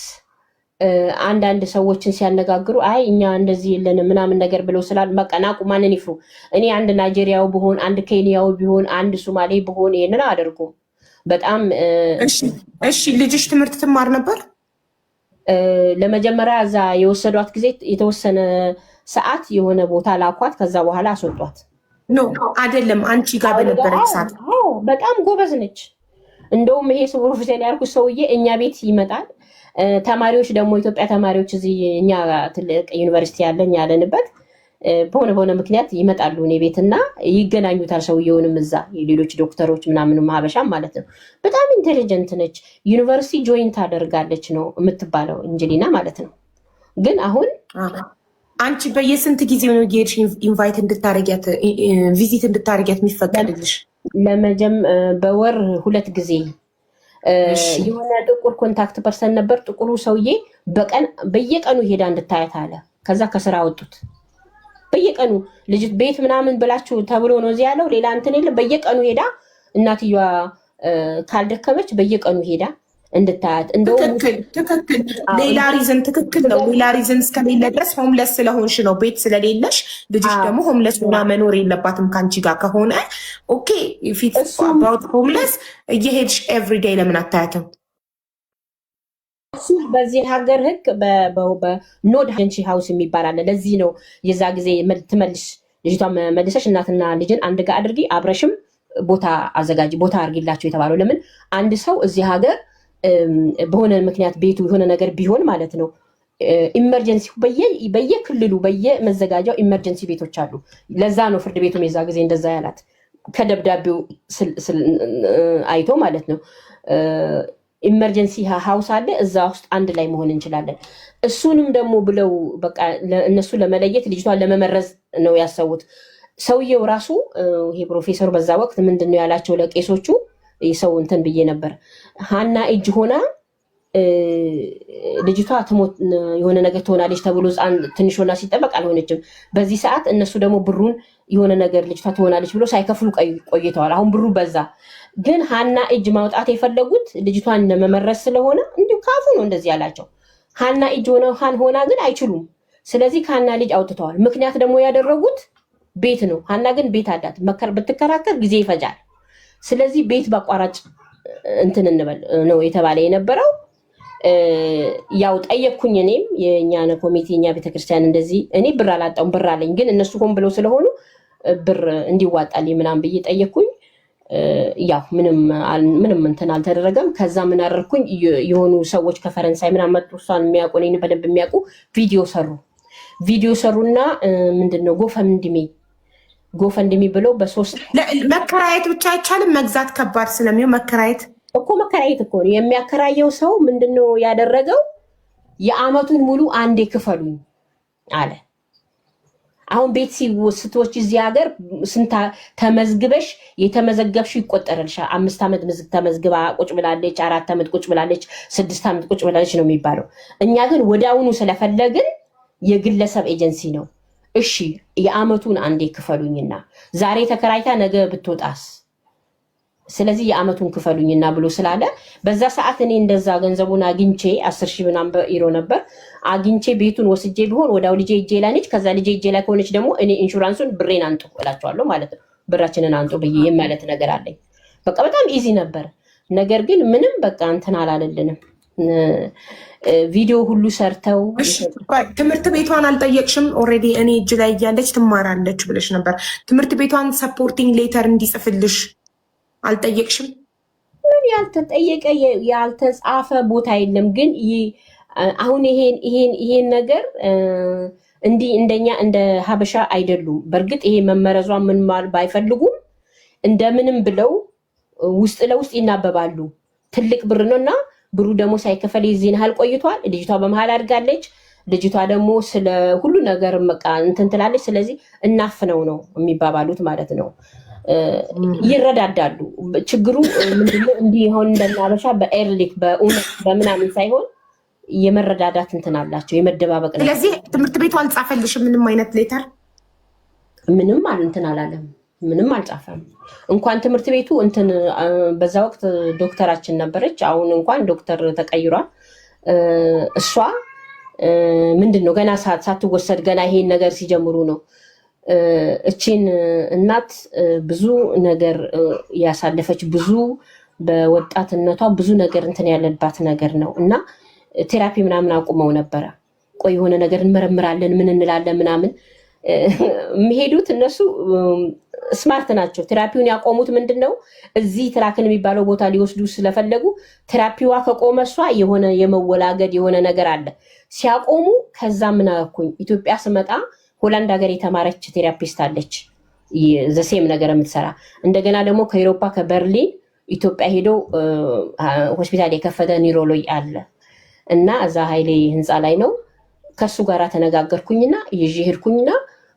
አንዳንድ ሰዎችን ሲያነጋግሩ አይ እኛ እንደዚህ የለንም ምናምን ነገር ብለው ስላል በቃ ናቁ። ማንን ይፍሩ? እኔ አንድ ናይጄሪያው ብሆን፣ አንድ ኬንያው ቢሆን፣ አንድ ሶማሌ ብሆን ይሄንን አያደርጉም። በጣም እሺ። ልጅሽ ትምህርት ትማር ነበር? ለመጀመሪያ እዛ የወሰዷት ጊዜ የተወሰነ ሰዓት የሆነ ቦታ ላኳት። ከዛ በኋላ አስወጧት። ኖ አይደለም፣ አንቺ ጋር በነበረች ሰዓት በጣም ጎበዝ ነች። እንደውም ይሄ ፕሮፌሰር ያልኩት ሰውዬ እኛ ቤት ይመጣል። ተማሪዎች ደግሞ ኢትዮጵያ ተማሪዎች እዚህ እኛ ትልቅ ዩኒቨርሲቲ ያለኝ ያለንበት በሆነ ምክንያት ይመጣሉ እኔ ቤት እና ይገናኙታል። ሰውየውንም እዛ ሌሎች ዶክተሮች ምናምንም ሀበሻም ማለት ነው። በጣም ኢንቴሊጀንት ነች። ዩኒቨርሲቲ ጆይን ታደርጋለች ነው የምትባለው እንጅሊና ማለት ነው። ግን አሁን አንቺ በየስንት ጊዜ ነው የሄድሽ ኢንቫይት እንድታረጊያት ቪዚት እንድታረጊያት የሚፈቀድልሽ? በወር 2 ጊዜ። የሆነ ጥቁር ኮንታክት ፐርሰን ነበር። ጥቁሩ ሰውዬ በየቀኑ ሄዳ እንድታያት አለ። ከዛ ከስራ ወጡት። በየቀኑ ልጅ ቤት ምናምን ብላችሁ ተብሎ ነው እዚህ ያለው። ሌላ እንትን የለም። በየቀኑ ሄዳ እናትየዋ ካልደከመች በየቀኑ ሄዳ እንድታያት። ትክክል። ሌላ ሪዝን ትክክል ነው። ሌላ ሪዝን እስከሌለ ድረስ ሆምለስ ስለሆንሽ ነው፣ ቤት ስለሌለሽ። ልጅሽ ደግሞ ሆምለስ ሆና መኖር የለባትም ከአንቺ ጋር ከሆነ ኦኬ። ፊት አባውት ሆምለስ እየሄድሽ ኤቭሪዴይ ለምን አታያትም? እሱ በዚህ ሀገር ህግ በኖድ ሀንቺ ሀውስ የሚባል አለ። ለዚህ ነው የዛ ጊዜ ትመልሽ ልጅቷ መልሰሽ እናትና ልጅን አንድ ጋር አድርጊ፣ አብረሽም ቦታ አዘጋጅ፣ ቦታ አድርጊላቸው የተባለው። ለምን አንድ ሰው እዚህ ሀገር በሆነ ምክንያት ቤቱ የሆነ ነገር ቢሆን ማለት ነው ኢመርጀንሲ በየክልሉ በየመዘጋጃው ኢመርጀንሲ ቤቶች አሉ። ለዛ ነው ፍርድ ቤቱም የዛ ጊዜ እንደዛ ያላት ከደብዳቤው አይቶ ማለት ነው። ኢመርጀንሲ ሀውስ አለ፣ እዛ ውስጥ አንድ ላይ መሆን እንችላለን። እሱንም ደግሞ ብለው በቃ እነሱ ለመለየት ልጅቷን ለመመረዝ ነው ያሰቡት። ሰውየው ራሱ ይሄ ፕሮፌሰሩ በዛ ወቅት ምንድን ነው ያላቸው ለቄሶቹ? ሰው እንትን ብዬ ነበር፣ ሀና እጅ ሆና ልጅቷ ትሞት የሆነ ነገር ትሆናለች ተብሎ ትንሽ ሆና ሲጠበቅ አልሆነችም። በዚህ ሰዓት እነሱ ደግሞ ብሩን የሆነ ነገር ልጅቷ ትሆናለች ብሎ ሳይከፍሉ ቆይተዋል። አሁን ብሩ በዛ። ግን ሀና እጅ ማውጣት የፈለጉት ልጅቷን ለመመረዝ ስለሆነ እንዲሁ ካፉ ነው እንደዚህ ያላቸው። ሀና እጅ ሆና ግን አይችሉም። ስለዚህ ከሀና ልጅ አውጥተዋል። ምክንያት ደግሞ ያደረጉት ቤት ነው። ሀና ግን ቤት አላት። ብትከራከር ጊዜ ይፈጃል። ስለዚህ ቤት በአቋራጭ እንትን እንበል ነው የተባለ የነበረው። ያው ጠየቅኩኝ እኔም የኛን ኮሚቴ እኛ ቤተክርስቲያን እንደዚህ እኔ ብር አላጣውም ብር አለኝ ግን እነሱ ሆን ብለው ስለሆኑ ብር እንዲዋጣልኝ ምናምን ብዬ ጠየቅኩኝ። ያው ምንም እንትን አልተደረገም። ከዛ ምን አደረኩኝ የሆኑ ሰዎች ከፈረንሳይ ምናምን መጡ እሷን የሚያውቁ እኔን በደንብ የሚያውቁ ቪዲዮ ሰሩና ምንድነው ጎፈንድሚ ብለው በሶስት መከራየት ብቻ አይቻልም መግዛት ከባድ ስለሚሆን መከራየት እኮ ነው የሚያከራየው ሰው ምንድነው ያደረገው የአመቱን ሙሉ አንዴ ክፈሉኝ አለ። አሁን ቤት ስትወጪ እዚህ ሀገር ስንት ተመዝግበሽ የተመዘገብሽ ይቆጠርልሻል። 5 ዓመት ተመዝግባ ቁጭ ብላለች፣ 4 ዓመት ቁጭ ብላለች፣ 6 ዓመት ቁጭ ብላለች ነው የሚባለው። እኛ ግን ወዲያውኑ ስለፈለግን የግለሰብ ኤጀንሲ ነው። እሺ የአመቱን አንዴ ክፈሉኝና ዛሬ ተከራይታ ነገ ብትወጣስ ስለዚህ የአመቱን ክፈሉኝና ብሎ ስላለ በዛ ሰዓት እኔ እንደዛ ገንዘቡን አግኝቼ 10,000 ምናምን በኢሮ ነበር አግኝቼ ቤቱን ወስጄ ቢሆን ወዳው ልጄ እጄ ላይ ነች። ከዛ ልጄ እጄ ላይ ከሆነች ደግሞ እኔ ኢንሹራንሱን ብሬን አንጡ እላቸዋለሁ ማለት ነው። ብራችንን አንጡ ብዬ ማለት ነገር አለኝ። በቃ በጣም ኢዚ ነበር። ነገር ግን ምንም በቃ እንትን አላለልንም። ቪዲዮ ሁሉ ሰርተው ትምህርት ቤቷን አልጠየቅሽም? ኦልሬዲ እኔ እጅ ላይ እያለች ትማራለች ብለሽ ነበር። ትምህርት ቤቷን ሰፖርቲንግ ሌተር እንዲጽፍልሽ አልጠየቅሽም? ምን ያልተጠየቀ ያልተጻፈ ቦታ የለም። ግን አሁን ይሄን ነገር እንዲህ እንደኛ እንደ ሀበሻ አይደሉም። በእርግጥ ይሄ መመረዟ ምን ባይፈልጉም እንደምንም ብለው ውስጥ ለውስጥ ይናበባሉ። ትልቅ ብር ነውና ብሩ ደግሞ ሳይከፈል ይዚን ያህል ቆይቷል። ልጅቷ በመሃል አድጋለች። ልጅቷ ደግሞ ስለ ሁሉ ነገር በቃ እንትን ትላለች። ስለዚህ እናፍነው ነው የሚባባሉት ማለት ነው። ይረዳዳሉ። ችግሩ ምንድነው እንዲህ ይሆን እንደናበሻ በኤርሊክ በእውነት በምናምን ሳይሆን የመረዳዳት እንትን አላቸው፣ የመደባበቅ ነው። ስለዚህ ትምህርት ቤቱ አልጻፈልሽም ምንም አይነት ሌተር? ምንም እንትን አላለም፣ ምንም አልጻፈም። እንኳን ትምህርት ቤቱ እንትን በዛ ወቅት ዶክተራችን ነበረች፣ አሁን እንኳን ዶክተር ተቀይሯል። እሷ ምንድነው ገና ሳትወሰድ ገና ይሄን ነገር ሲጀምሩ ነው እቺን እናት ብዙ ነገር ያሳለፈች ብዙ በወጣትነቷ ብዙ ነገር እንትን ያለባት ነገር ነው እና ቴራፒ ምናምን አቁመው ነበረ። ቆይ የሆነ ነገር እንመረምራለን ምን እንላለን ምናምን የሚሄዱት እነሱ ስማርት ናቸው። ቴራፒውን ያቆሙት ምንድነው እዚህ ትራክን የሚባለው ቦታ ሊወስዱ ስለፈለጉ ቴራፒዋ ከቆመ እሷ የሆነ የመወላገድ የሆነ ነገር አለ ሲያቆሙ። ከዛ ምን አልኩኝ ኢትዮጵያ ስመጣ ሆላንድ ሀገር የተማረች ቴራፒስት አለች ዘሴም ነገር የምትሰራ። እንደገና ደግሞ ከአውሮፓ ከበርሊን ኢትዮጵያ ሄዶ ሆስፒታል የከፈተ ኒውሮሎጂ አለ እና እዛ ኃይሌ ህንፃ ላይ ነው። ከሱ ጋር ተነጋገርኩኝና ይዤ ሄድኩኝና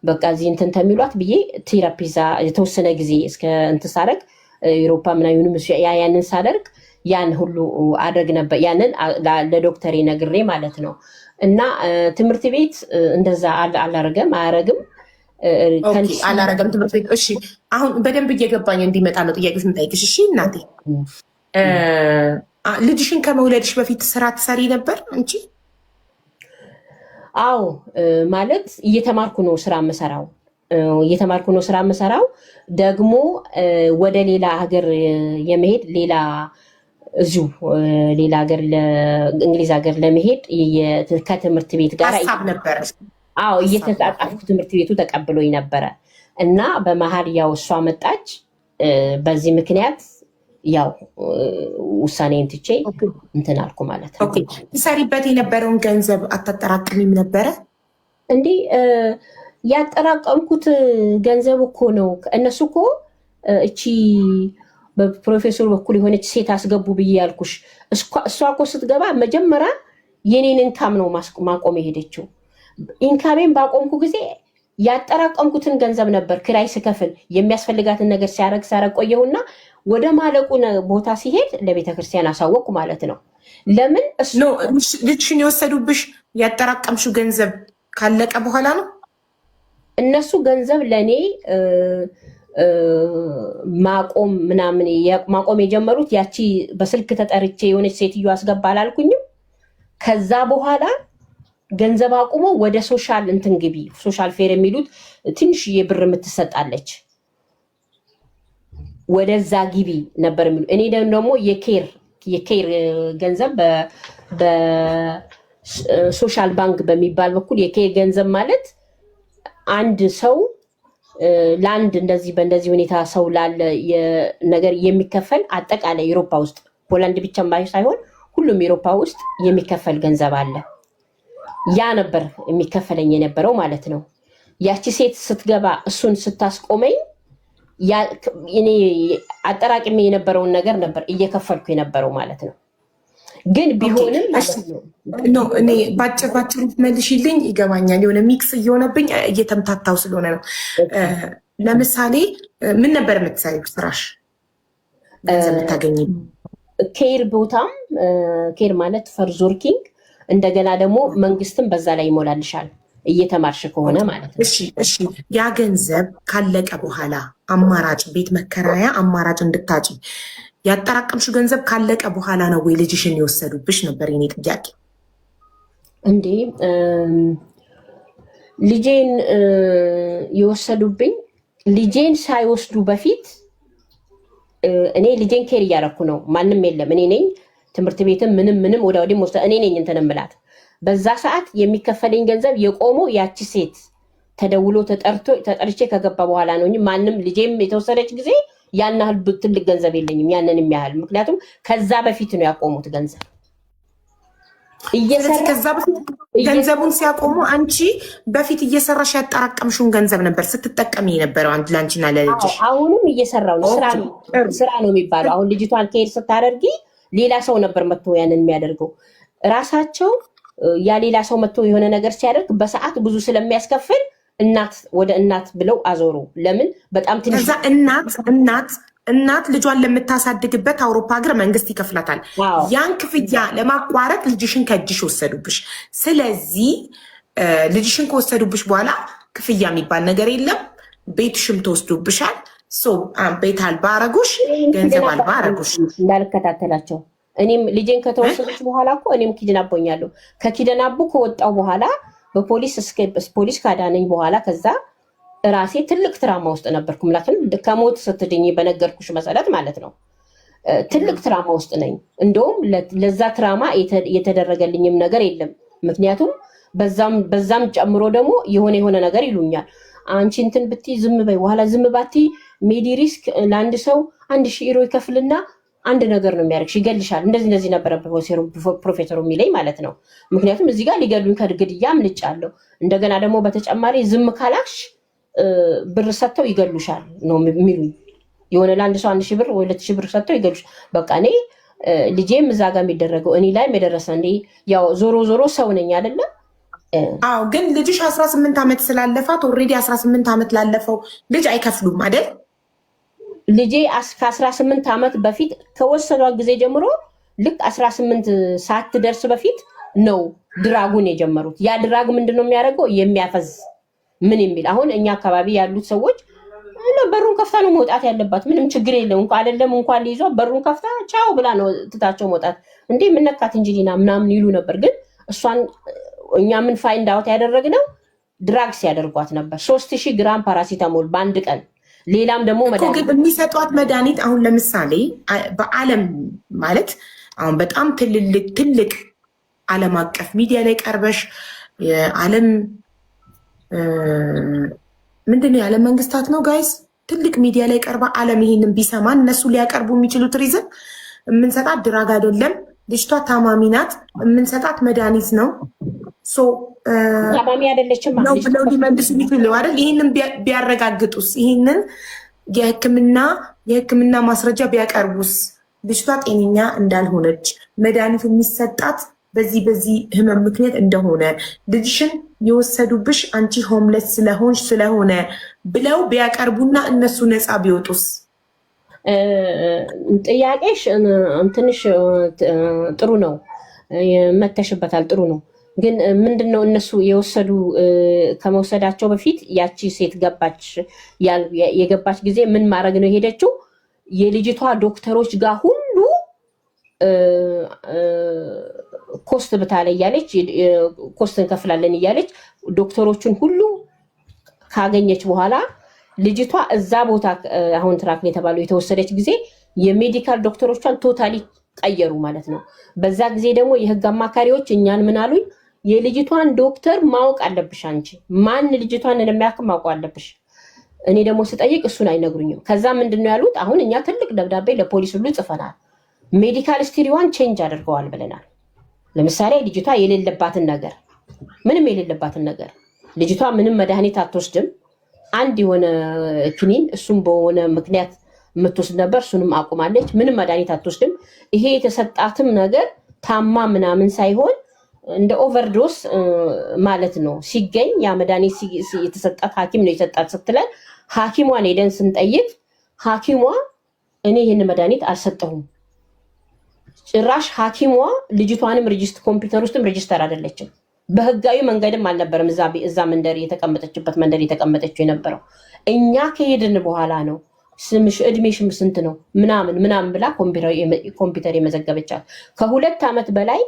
በቃ እዚህ እንትን ተሚሏት ብዬ ቴራፒዛ የተወሰነ ጊዜ እስከ እንትን ሳደርግ አውሮፓ ምናምን ያንን ሳደርግ ያን ሁሉ አድርግ ነበር። ያንን ለዶክተሬ ነግሬ ማለት ነው። እና ትምህርት ቤት እንደዛ አላረገም አያረግም አላረገም ትምህርት ቤት። እሺ አሁን በደንብ እየገባኝ እንዲመጣ ነው ጥያቄ ስንጠይቅሽ። እሺ እናቴ ልጅሽን ከመውለድሽ በፊት ስራ ትሰሪ ነበር እንጂ? አዎ ማለት እየተማርኩ ነው ስራ የምሰራው ደግሞ ወደ ሌላ ሀገር የመሄድ እዚሁ ሌላ ሀገር እንግሊዝ ሀገር ለመሄድ ከትምህርት ቤት ጋር ሀሳብ ነበር። አዎ እየተጣጣፍኩ ትምህርት ቤቱ ተቀብሎኝ ነበረ እና በመሀል ያው እሷ መጣች። በዚህ ምክንያት ያው ውሳኔን ትቼ እንትን አልኩ ማለት ነው። ትሰሪበት የነበረውን ገንዘብ አታጠራቅሚም ነበረ እንዴ? ያጠራቀምኩት ገንዘብ እኮ ነው። እነሱ እኮ እቺ በፕሮፌሰሩ በኩል የሆነች ሴት አስገቡ ብዬ ያልኩሽ እሷ እኮ ስትገባ መጀመሪያ የኔን ኢንካም ነው ማቆም የሄደችው። ኢንካሜን ባቆምኩ ጊዜ ያጠራቀምኩትን ገንዘብ ነበር ክራይ ስከፍል የሚያስፈልጋትን ነገር ሲያረግ ቆየሁና ወደ ማለቁ ቦታ ሲሄድ ለቤተክርስቲያን አሳወቅኩ ማለት ነው። ለምን ልጅሽን የወሰዱብሽ ያጠራቀምሽው ገንዘብ ካለቀ በኋላ ነው። እነሱ ገንዘብ ለኔ ማቆም ምናምን ማቆም የጀመሩት ያቺ በስልክ ተጠርቼ የሆነች ሴትዮ አስገባ አላልኩኝም? ከዛ በኋላ ገንዘብ አቁሞ ወደ ሶሻል እንትን ግቢ፣ ሶሻል ፌር የሚሉት ትንሽ የብር የምትሰጣለች ወደዛ ግቢ ነበር የሚሉ። እኔ ደግሞ የኬር ገንዘብ በሶሻል ባንክ በሚባል በኩል የኬር ገንዘብ ማለት አንድ ሰው ላንድ እንደዚህ በእንደዚህ ሁኔታ ሰው ላለ ነገር የሚከፈል አጠቃላይ ዩሮፓ ውስጥ ፖላንድ ብቻ ሳይሆን ሁሉም ዩሮፓ ውስጥ የሚከፈል ገንዘብ አለ። ያ ነበር የሚከፈለኝ የነበረው ማለት ነው። ያቺ ሴት ስትገባ እሱን ስታስቆመኝ እኔ አጠራቅሜ የነበረውን ነገር ነበር እየከፈልኩ የነበረው ማለት ነው። ግን ቢሆንም ኖ እኔ ባጭር መልሽልኝ፣ ይገባኛል። የሆነ ሚክስ እየሆነብኝ እየተምታታው ስለሆነ ነው። ለምሳሌ ምን ነበር የምትሰሪው ስራሽ? ገንዘብ የምታገኝ? ኬር ቦታም ኬር ማለት ፈርዞርኪንግ፣ እንደገና ደግሞ መንግስትም በዛ ላይ ይሞላልሻል እየተማርሽ ከሆነ ማለት ነው። እሺ ያ ገንዘብ ካለቀ በኋላ አማራጭ ቤት መከራያ አማራጭ እንድታጭ ያጠራቀምሽው ገንዘብ ካለቀ በኋላ ነው ወይ ልጅሽን የወሰዱብሽ? ነበር የኔ ጥያቄ። እንዴ ልጄን የወሰዱብኝ ልጄን ሳይወስዱ በፊት እኔ ልጄን ኬር እያደረኩ ነው። ማንም የለም፣ እኔ ነኝ። ትምህርት ቤትም ምንም ወደ ወዲህ ወስደ እኔ ነኝ እንትን እምላት። በዛ ሰዓት የሚከፈለኝ ገንዘብ የቆመው ያቺ ሴት ተደውሎ ተጠርቼ ከገባ በኋላ ነው እንጂ ማንም ልጄም የተወሰደች ጊዜ ያን ያህል ትልቅ ገንዘብ የለኝም ያንን የሚያህል። ምክንያቱም ከዛ በፊት ነው ያቆሙት ገንዘብ ከዛ በፊት ገንዘቡን ሲያቆሙ አንቺ በፊት እየሰራሽ ያጠራቀምሽውን ገንዘብ ነበር ስትጠቀሚ የነበረው አንድ ላንቺና ለልጅሽ? አሁንም እየሰራው ነው። ስራ ነው የሚባለው። አሁን ልጅቷን ከሄድ ስታደርጊ ሌላ ሰው ነበር መጥቶ ያንን የሚያደርገው ራሳቸው። ያ ሌላ ሰው መጥቶ የሆነ ነገር ሲያደርግ በሰዓት ብዙ ስለሚያስከፍል ወደ እናት ብለው አዞሩ። ለምን በጣም ትንሽ እናት ልጇን ለምታሳድግበት አውሮፓ ሀገር መንግስት ይከፍላታል። ያን ክፍያ ለማቋረጥ ልጅሽን ከእጅሽ ወሰዱብሽ። ስለዚህ ልጅሽን ከወሰዱብሽ በኋላ ክፍያ የሚባል ነገር የለም። ቤትሽም ተወስዶብሻል። ቤት አልባ አረጉሽ፣ ገንዘብ አልባ አረጉሽ። እንዳልከታተላቸው እኔም ልጄን ከተወሰደች በኋላ እኮ እኔም ኪድናቦኛለሁ። ከኪድናቡ ከወጣው በኋላ ፖሊስ ካዳነኝ በኋላ ከዛ ራሴ ትልቅ ትራማ ውስጥ ነበርኩ። ምክንያቱም ከሞት ስትድኝ በነገርኩሽ መሰረት ማለት ነው። ትልቅ ትራማ ውስጥ ነኝ። እንደውም ለዛ ትራማ የተደረገልኝም ነገር የለም። ምክንያቱም በዛም ጨምሮ ደግሞ የሆነ ነገር ይሉኛል። አንቺ እንትን ብትይ ዝም በይ፣ በኋላ ዝም ባቲ ሜዲ ሪስክ ለአንድ ሰው 1000 ዩሮ ይከፍልና አንድ ነገር ነው የሚያደርግሽ፣ ይገልሻል። እንደዚህ ነበረ ፕሮፌሰሩ የሚለኝ ማለት ነው። ምክንያቱም እዚህ ጋር ሊገሉኝ ከግድያ አምልጫለሁ። እንደገና ደግሞ በተጨማሪ ዝም ካላሽ ብር ሰጥተው ይገሉሻል ነው የሚሉኝ። የሆነ ለአንድ ሰው 1000 ብር ወይ 2000 ብር ሰጥተው ይገሉሻል። በቃ እኔ ልጄም እዛ ጋር የሚደረገው እኔ ላይም የደረሰ እንዲ ያው ዞሮ ሰው ነኝ አይደለም። አዎ፣ ግን ልጅሽ 18 ዓመት ስላለፋት ኦልሬዲ 18 ዓመት ላለፈው ልጅ አይከፍሉም አይደል? ልጄ ከ18 ዓመት በፊት ከወሰዷት ጊዜ ጀምሮ ልክ 18 ሳትደርስ በፊት ነው ድራጉን የጀመሩት። ያ ድራግ ምንድነው የሚያደርገው? የሚያፈዝ ምን የሚል አሁን እኛ አካባቢ ያሉት ሰዎች በሩን ከፍታ ነው መውጣት ያለባት። ምንም ችግር የለም እንኳን ሊይዟ በሩን ከፍታ ቻው ብላ ነው ትታቸው መውጣት። እንዴ ምነካት እንጂ ሊና ምናምን ይሉ ነበር። ግን እሷን እኛ ምን ፋይንድ አውት ያደረግነው ድራግስ ያደርጓት ነበር። 3000 ግራም ፓራሲታሞል በአንድ ቀን። ሌላም ደግሞ መድኃኒት የሚሰጧት መድኃኒት አሁን ለምሳሌ በዓለም ማለት አሁን በጣም ትልቅ ዓለም አቀፍ ሚዲያ ላይ ቀርበሽ የዓለም ምንድነው የዓለም መንግስታት ነው ጋይስ ትልቅ ሚዲያ ላይ ቀርባ ዓለም ይሄንን ቢሰማን እነሱ ሊያቀርቡ የሚችሉት ሪዝን የምንሰጣት ድራግ አይደለም፣ ልጅቷ ታማሚ ናት፣ የምንሰጣት መድኃኒት ነው ታማሚ አይደለችም ነው ብለው ሊመልሱ የሚችሉ አይደል? ይህንን ቢያረጋግጡስ? ይህንን የሕክምና ማስረጃ ቢያቀርቡስ? ልጅቷ ጤነኛ እንዳልሆነች መድኃኒቱ የሚሰጣት በዚህ ህመም ምክንያት እንደሆነ ልጅሽን የወሰዱብሽ አንቺ ሆምለስ ስለሆነ ብለው ቢያቀርቡና እነሱ ነፃ ቢወጡስ? ጥያቄሽ ትንሽ ጥሩ ነው፣ መተሽበታል። ጥሩ ነው። ግን ምንድነው እነሱ የወሰዱ ከመውሰዳቸው በፊት ያቺ ሴት የገባች ጊዜ ምን ማድረግ ነው የሄደችው? የልጅቷ ዶክተሮች ጋር ሁሉ ኮስት ብታለ እያለች ኮስት እንከፍላለን እያለች ዶክተሮቹን ሁሉ ካገኘች በኋላ ልጅቷ እዛ ቦታ አሁን ትራክ የተባለው የተወሰደች ጊዜ የሜዲካል ዶክተሮቿን ቶታሊ ቀየሩ ማለት ነው። በዛ ጊዜ ደግሞ የህግ አማካሪዎች እኛን ምን አሉኝ? የልጅቷን ዶክተር ማወቅ አለብሽ፣ አንቺ ማን ልጅቷን እንደሚያክም ማወቅ አለብሽ። እኔ ደግሞ ስጠይቅ እሱን አይነግሩኝም። ከዛ ምንድነው ያሉት? አሁን እኛ ትልቅ ደብዳቤ ለፖሊስ ሁሉ ጽፈናል። ሜዲካል ሂስትሪዋን ቼንጅ አድርገዋል ብለናል። ለምሳሌ ልጅቷ የሌለባትን ነገር ምንም የሌለባትን ነገር ልጅቷ ምንም መድኃኒት አትወስድም። አንድ የሆነ ክኒን እሱም በሆነ ምክንያት የምትወስድ ነበር፣ እሱንም አቁማለች። ምንም መድኃኒት አትወስድም። ይሄ የተሰጣትም ነገር ታማ ምናምን ሳይሆን እንደ ኦቨርዶስ ማለት ነው። ሲገኝ ያ መድኃኒት የተሰጣት ሐኪም ነው የሰጣት ስትለን ሐኪሟን ሄደን ስንጠይቅ ሐኪሟ እኔ ይህን መድኃኒት አልሰጠሁም፣ ጭራሽ ሐኪሟ ልጅቷንም ኮምፒውተር ውስጥም ሬጅስተር አይደለችም፣ በህጋዊ መንገድም አልነበረም እዛ መንደር የተቀመጠችበት መንደር የተቀመጠችው የነበረው። እኛ ከሄድን በኋላ ነው ስምሽ እድሜሽም ስንት ነው ምናምን ብላ ኮምፒውተር የመዘገበቻት። ከ2 ዓመት በላይ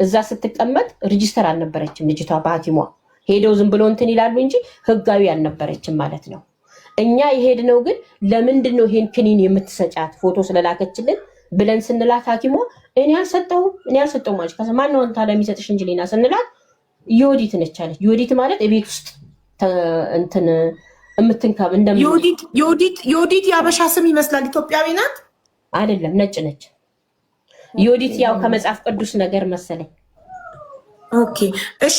እዛ ስትቀመጥ ሬጅስተር አልነበረችም ልጅቷ በሐኪሟ። ሄደው ዝም ብሎ እንትን ይላሉ እንጂ ህጋዊ አልነበረችም ማለት ነው። እኛ የሄድነው ግን ለምንድን ነው ይሄን ክኒን የምትሰጫት ፎቶ ስለላከችልን ብለን ስንላት ሐኪሟ እኔ አልሰጠሁም ማለት ማነው ታዲያ የሚሰጥሽ እንጂ ሌና ስንላት ዮዲት ነች አለች። ዮዲት ማለት ቤት ውስጥ እንትን የምትንከብ ዮዲት የአበሻ ስም ይመስላል። ኢትዮጵያዊ ናት አይደለም፣ ነጭ ነች። ዮዲት ያው ከመጽሐፍ ቅዱስ ነገር መሰለኝ። ኦኬ እሺ።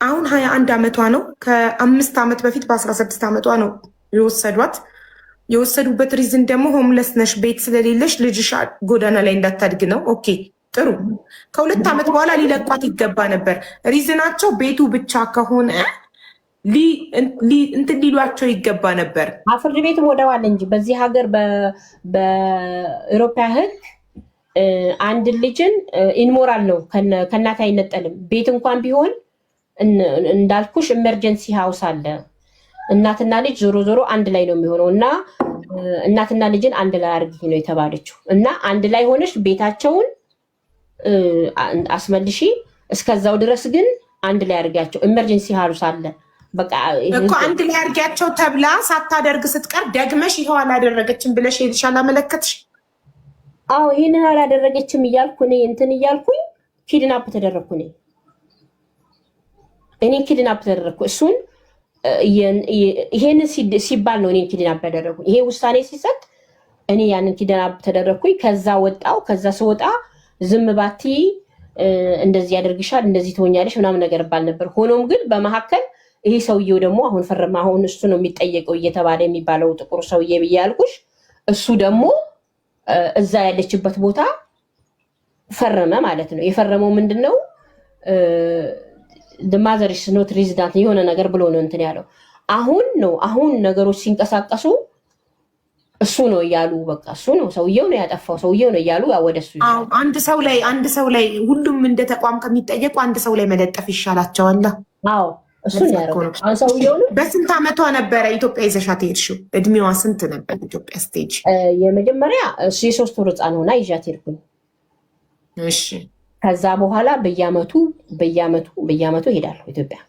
አሁን 21 ዓመቷ ነው። ከ5 ዓመት በፊት በ16 ዓመቷ ነው የወሰዷት። የወሰዱበት ሪዝን ደግሞ ሆምለስ ነሽ፣ ቤት ስለሌለሽ ልጅሽ ጎዳና ላይ እንዳታድግ ነው። ኦኬ ጥሩ። ከ2 ዓመት በኋላ ሊለቋት ይገባ ነበር። ሪዝናቸው ቤቱ ብቻ ከሆነ እንትን ሊሏቸው ይገባ ነበር። ፍርድ ቤት ወደዋል እንጂ በዚህ ሀገር በአውሮፓ ሕግ አንድ ልጅን ኢንሞራል ነው ከእናት አይነጠልም። ቤት እንኳን ቢሆን እንዳልኩሽ ኤመርጀንሲ ሃውስ አለ። እናትና ልጅ ዞሮ ዞሮ አንድ ላይ ነው የሚሆነው እና እናትና ልጅን አንድ ላይ አድርጊ ነው የተባለችው። እና አንድ ላይ ሆነሽ ቤታቸውን አስመልሺ፣ እስከዛው ድረስ ግን አንድ ላይ አድርጊያቸው። ኤመርጀንሲ ሃውስ አለ በቃ እኮ አንድ ላይ አድርጊያቸው ተብላ ሳታደርግ ስትቀር ደግመሽ ይኸው አላደረገችም ብለሽ ሄድሽ አላመለከትሽ? አዎ ይህንን አላደረገችም እያልኩ እኔ እንትን እያልኩኝ ኪድናፕ ተደረግኩ። እኔ ኪድናፕ ተደረግኩ። እሱን ይሄንን ሲባል ነው እኔን ኪድናፕ ያደረጉ። ይሄ ውሳኔ ሲሰጥ እኔ ያንን ኪድናፕ ተደረግኩኝ። ከዛ ወጣው። ከዛ ስወጣ ዝም ባቲ እንደዚህ ያደርግሻል እንደዚህ ትሆኛለሽ ምናምን ነገር ባል ነበር። ሆኖም ግን በመካከል ይሄ ሰውዬው ደግሞ አሁን ፈረማ፣ አሁን እሱ ነው የሚጠየቀው እየተባለ የሚባለው ጥቁር ሰውዬ ብዬ ያልኩሽ፣ እሱ ደግሞ እዛ ያለችበት ቦታ ፈረመ ማለት ነው። የፈረመው ምንድን ነው? ማዘር ኢዝ ኖት ሬዚዳንት የሆነ ነገር ብሎ ነው እንትን ያለው። አሁን ነገሮች ሲንቀሳቀሱ እሱ ነው እያሉ በቃ እሱ ነው ሰውየው ነው ያጠፋው ሰውየው ነው እያሉ ወደሱ አንድ ሰው ላይ ሁሉም እንደ ተቋም ከሚጠየቁ አንድ ሰው ላይ መለጠፍ ይሻላቸዋል። አዎ እሱ ነው ያደረገው። ሰውየው ነው። በስንት ዓመቷ ነበረ ኢትዮጵያ ይዘሻት ሄድሽው? እድሜዋ ስንት ነበር ኢትዮጵያ ስቴጅ? የመጀመሪያ 3 ወር ህፃን ሆና ይዣት ሄድኩኝ። እሺ ከዛ በኋላ በየአመቱ ሄዳለሁ ኢትዮጵያ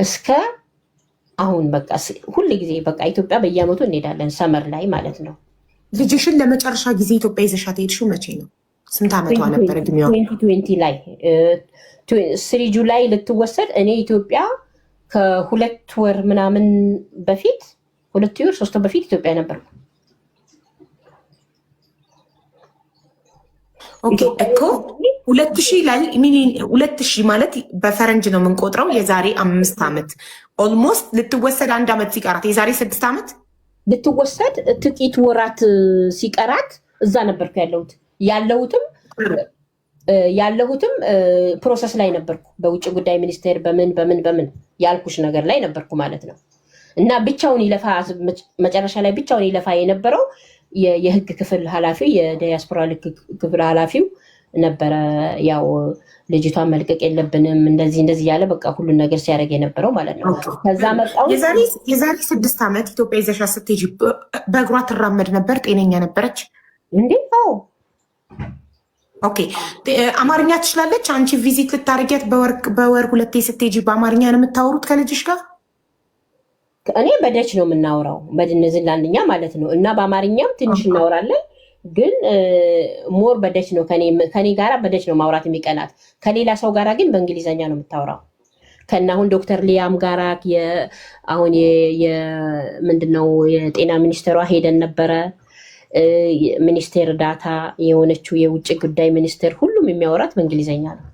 እስከ አሁን በቃ ሁሉ ጊዜ በቃ ኢትዮጵያ በየአመቱ እንሄዳለን፣ ሰመር ላይ ማለት ነው። ልጅሽን ለመጨረሻ ጊዜ ኢትዮጵያ ይዘሻት ሄድሽው መቼ ነው? ስንት ዓመቷ ነበር እድሜዋ? 2020 ላይ 3 ጁላይ ልትወሰድ እኔ ኢትዮጵያ ከ2 ወር ምናምን በፊት 2 ወር 3 ወር በፊት ኢትዮጵያ ነበርኩ። ኦኬ እኮ 2000 ላይ 2000 ማለት በፈረንጅ ነው የምንቆጥረው። የዛሬ 5 ዓመት ኦልሞስት ልትወሰድ 1 ዓመት ሲቀራት የዛሬ 6 ዓመት ልትወሰድ ጥቂት ወራት ሲቀራት እዛ ነበርኩ ያለሁትም ፕሮሰስ ላይ ነበርኩ። በውጭ ጉዳይ ሚኒስቴር በምን ያልኩሽ ነገር ላይ ነበርኩ ማለት ነው። እና ብቻውን ይለፋ መጨረሻ ላይ ብቻውን ይለፋ የነበረው የህግ ክፍል ኃላፊው የዲያስፖራ ክፍል ኃላፊው ነበረ። ያው ልጅቷን መልቀቅ የለብንም እንደዚህ ያለ በቃ ሁሉን ነገር ሲያደርግ የነበረው ማለት ነው። ከዛ መጣው የዛሬ 6 ዓመት ኢትዮጵያ ይዘሻ ስትሄጂ በእግሯ ትራመድ ነበር? ጤነኛ ነበረች እንዴ? አዎ። ኦኬ አማርኛ ትችላለች? አንቺ ቪዚት ልታደርጊያት በወር 2 ስትሄጂ በአማርኛ ነው የምታወሩት ከልጅሽ ጋር? እኔ በደች ነው የምናወራው በድንዝላንድኛ ማለት ነው እና በአማርኛም ትንሽ እናወራለን ግን ሞር በደች ነው ከኔ ጋራ በደች ነው ማውራት የሚቀናት ከሌላ ሰው ጋራ ግን በእንግሊዘኛ ነው የምታወራው ከና አሁን ዶክተር ሊያም ጋራ አሁን ምንድነው የጤና ሚኒስቴሯ ሄደን ነበረ ሚኒስቴር ዳታ የሆነችው የውጭ ጉዳይ ሚኒስቴር ሁሉም የሚያወራት በእንግሊዘኛ ነው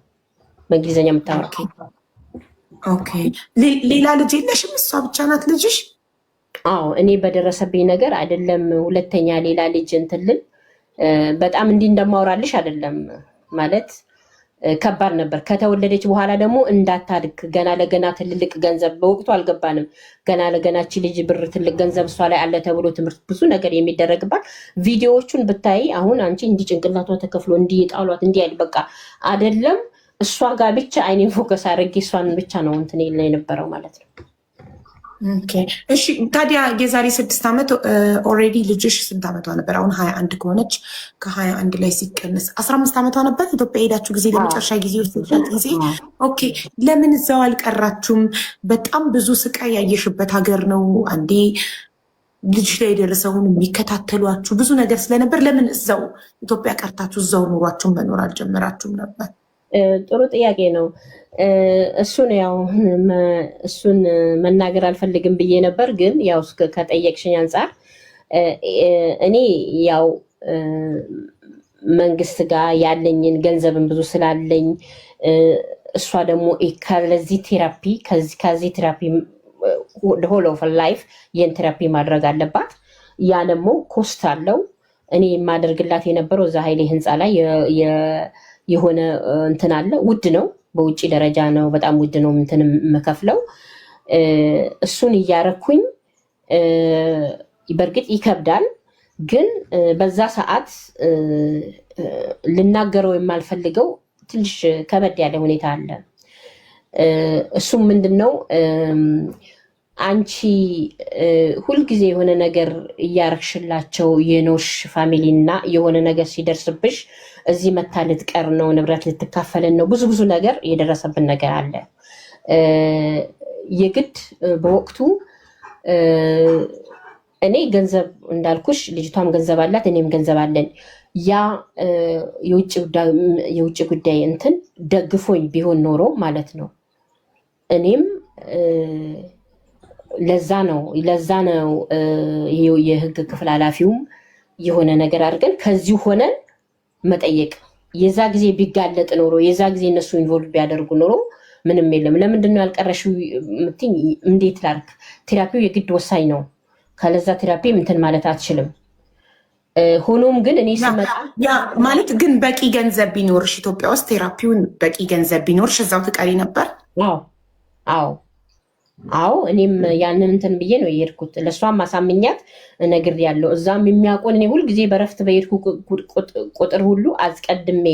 በእንግሊዘኛ የምታወራው ኦኬ ሌላ ልጅ የለሽም እሷ ብቻ ናት ልጅሽ አዎ እኔ በደረሰብኝ ነገር አይደለም ሁለተኛ ሌላ ልጅ እንትልል በጣም እንዲህ እንደማወራልሽ አይደለም ማለት ከባድ ነበር ከተወለደች በኋላ ደግሞ እንዳታድግ ገና ለገና ትልልቅ ገንዘብ በወቅቱ አልገባንም ገና ለገናች ልጅ ብር ትልቅ ገንዘብ እሷ ላይ አለ ተብሎ ትምህርት ብዙ ነገር የሚደረግባት ቪዲዮዎቹን ብታይ አሁን አንቺ እንዲህ ጭንቅላቷ ተከፍሎ እንዲህ ጣሏት እንዲህ አይደል በቃ አይደለም እሷ ጋር ብቻ አይኔን ፎከስ አድርጌ እሷን ብቻ ነው እንትን የነበረው ማለት ነው እሺ ታዲያ የዛሬ 6 ዓመት ኦልሬዲ ልጅሽ ስንት ዓመቷ ነበር? አሁን 21 ከሆነች ከ21 ላይ ሲቀንስ 15 ዓመቷ ነበር። ኢትዮጵያ ሄዳችሁ ጊዜ ለመጨረሻ ጊዜ ወስደሻት ጊዜ ኦኬ፣ ለምን እዛው አልቀራችሁም? በጣም ብዙ ስቃይ ያየሽበት ሀገር ነው። አንዴ ልጅ ላይ የደረሰውን የሚከታተሏችሁ ብዙ ነገር ስለነበር ለምን እዛው ኢትዮጵያ ቀርታችሁ እዛው ኑሯችሁን መኖር አልጀመራችሁም ነበር? ጥሩ ጥያቄ ነው። እሱን መናገር አልፈልግም ብዬ ነበር፣ ግን ያው ከጠየቅሽኝ አንጻር እኔ ያው መንግስት ጋር ያለኝን ገንዘብን ብዙ ስላለኝ እሷ ደግሞ ከዚህ ቴራፒ ከዚህ ቴራፒ ሆል ኦፍ ላይፍ ይህን ቴራፒ ማድረግ አለባት። ያ ደግሞ ኮስት አለው። እኔ የማደርግላት የነበረው እዛ ኃይሌ ህንፃ ላይ የሆነ እንትን አለ፣ ውድ ነው፣ በውጭ ደረጃ ነው፣ በጣም ውድ ነው እንትን የምከፍለው። እሱን እያረኩኝ በእርግጥ ይከብዳል፣ ግን በዛ ሰዓት ልናገረው የማልፈልገው ትንሽ ከበድ ያለ ሁኔታ አለ። እሱም ምንድነው አንቺ ሁልጊዜ የሆነ ነገር እያረግሽላቸው የኖሽ ፋሚሊ እና የሆነ ነገር ሲደርስብሽ እዚህ መታ ልትቀር ነው፣ ንብረት ልትካፈልን ነው፣ ብዙ ነገር የደረሰብን ነገር አለ። የግድ በወቅቱ እኔ ገንዘብ እንዳልኩሽ ልጅቷም ገንዘብ አላት፣ እኔም ገንዘብ አለን። ያ የውጭ ጉዳይ እንትን ደግፎኝ ቢሆን ኖሮ ማለት ነው እኔም ለዛ ነው የህግ ክፍል ኃላፊውም የሆነ ነገር አድርገን ከዚሁ ሆነን መጠየቅ። የዛ ጊዜ ቢጋለጥ ኖሮ የዛ ጊዜ እነሱ ኢንቮልቭ ቢያደርጉ ኖሮ ምንም የለም። ለምንድን ነው ያልቀረሽው የምትይኝ? እንዴት ላድርግ? ቴራፒው የግድ ወሳኝ ነው። ካለዛ ቴራፒ እንትን ማለት አትችልም። ሆኖም ግን እኔ ስመጣ ማለት ግን በቂ ገንዘብ ቢኖርሽ ኢትዮጵያ ውስጥ ቴራፒውን በቂ ገንዘብ ቢኖርሽ እዛው ትቀሪ ነበር? አዎ እኔም ያንን እንትን ብዬ ነው የሄድኩት። ለእሷም ማሳምኛት ነግሬያለሁ። እዛም የሚያውቁን እኔ ሁልጊዜ በረፍት በሄድኩ ቁጥር ሁሉ አስቀድሜ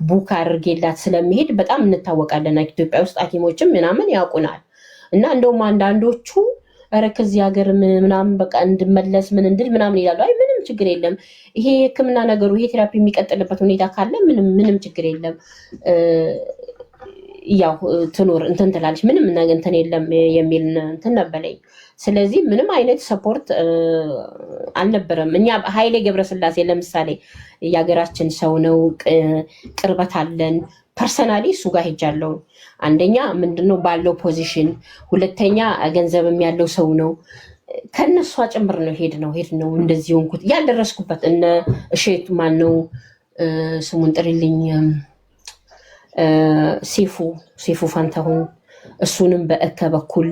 ቡክ አድርጌላት ስለሚሄድ በጣም እንታወቃለን። ኢትዮጵያ ውስጥ ሐኪሞችም ምናምን ያውቁናል። እና እንደውም አንዳንዶቹ ኧረ ከዚህ ሀገር ምናምን በቃ እንድመለስ ምን እንድል ምናምን ይላሉ። አይ ምንም ችግር የለም፣ ይሄ ሕክምና ነገሩ ይሄ ቴራፒ የሚቀጥልበት ሁኔታ ካለ ምንም ችግር የለም፣ ያው ትኖር እንትን ትላለች፣ ምንም እንትን የለም የሚል እንትን ነበረኝ። ስለዚህ ምንም አይነት ሰፖርት አልነበረም። እኛ ኃይሌ ገብረስላሴ ለምሳሌ የሀገራችን ሰው ነው፣ ቅርበት አለን። ፐርሰናሊ እሱ ጋር ሄጃለሁ። አንደኛ ምንድነው ባለው ፖዚሽን፣ ሁለተኛ ገንዘብም ያለው ሰው ነው። ከነሷ ጭምር ነው ሄድ ነው እንደዚህ ሆንኩት። ያልደረስኩበት እነ እሼቱ ማነው ስሙን ጥሪልኝ፣ ሴፉ ፋንታሁን፣ እሱንም በእከ በኩል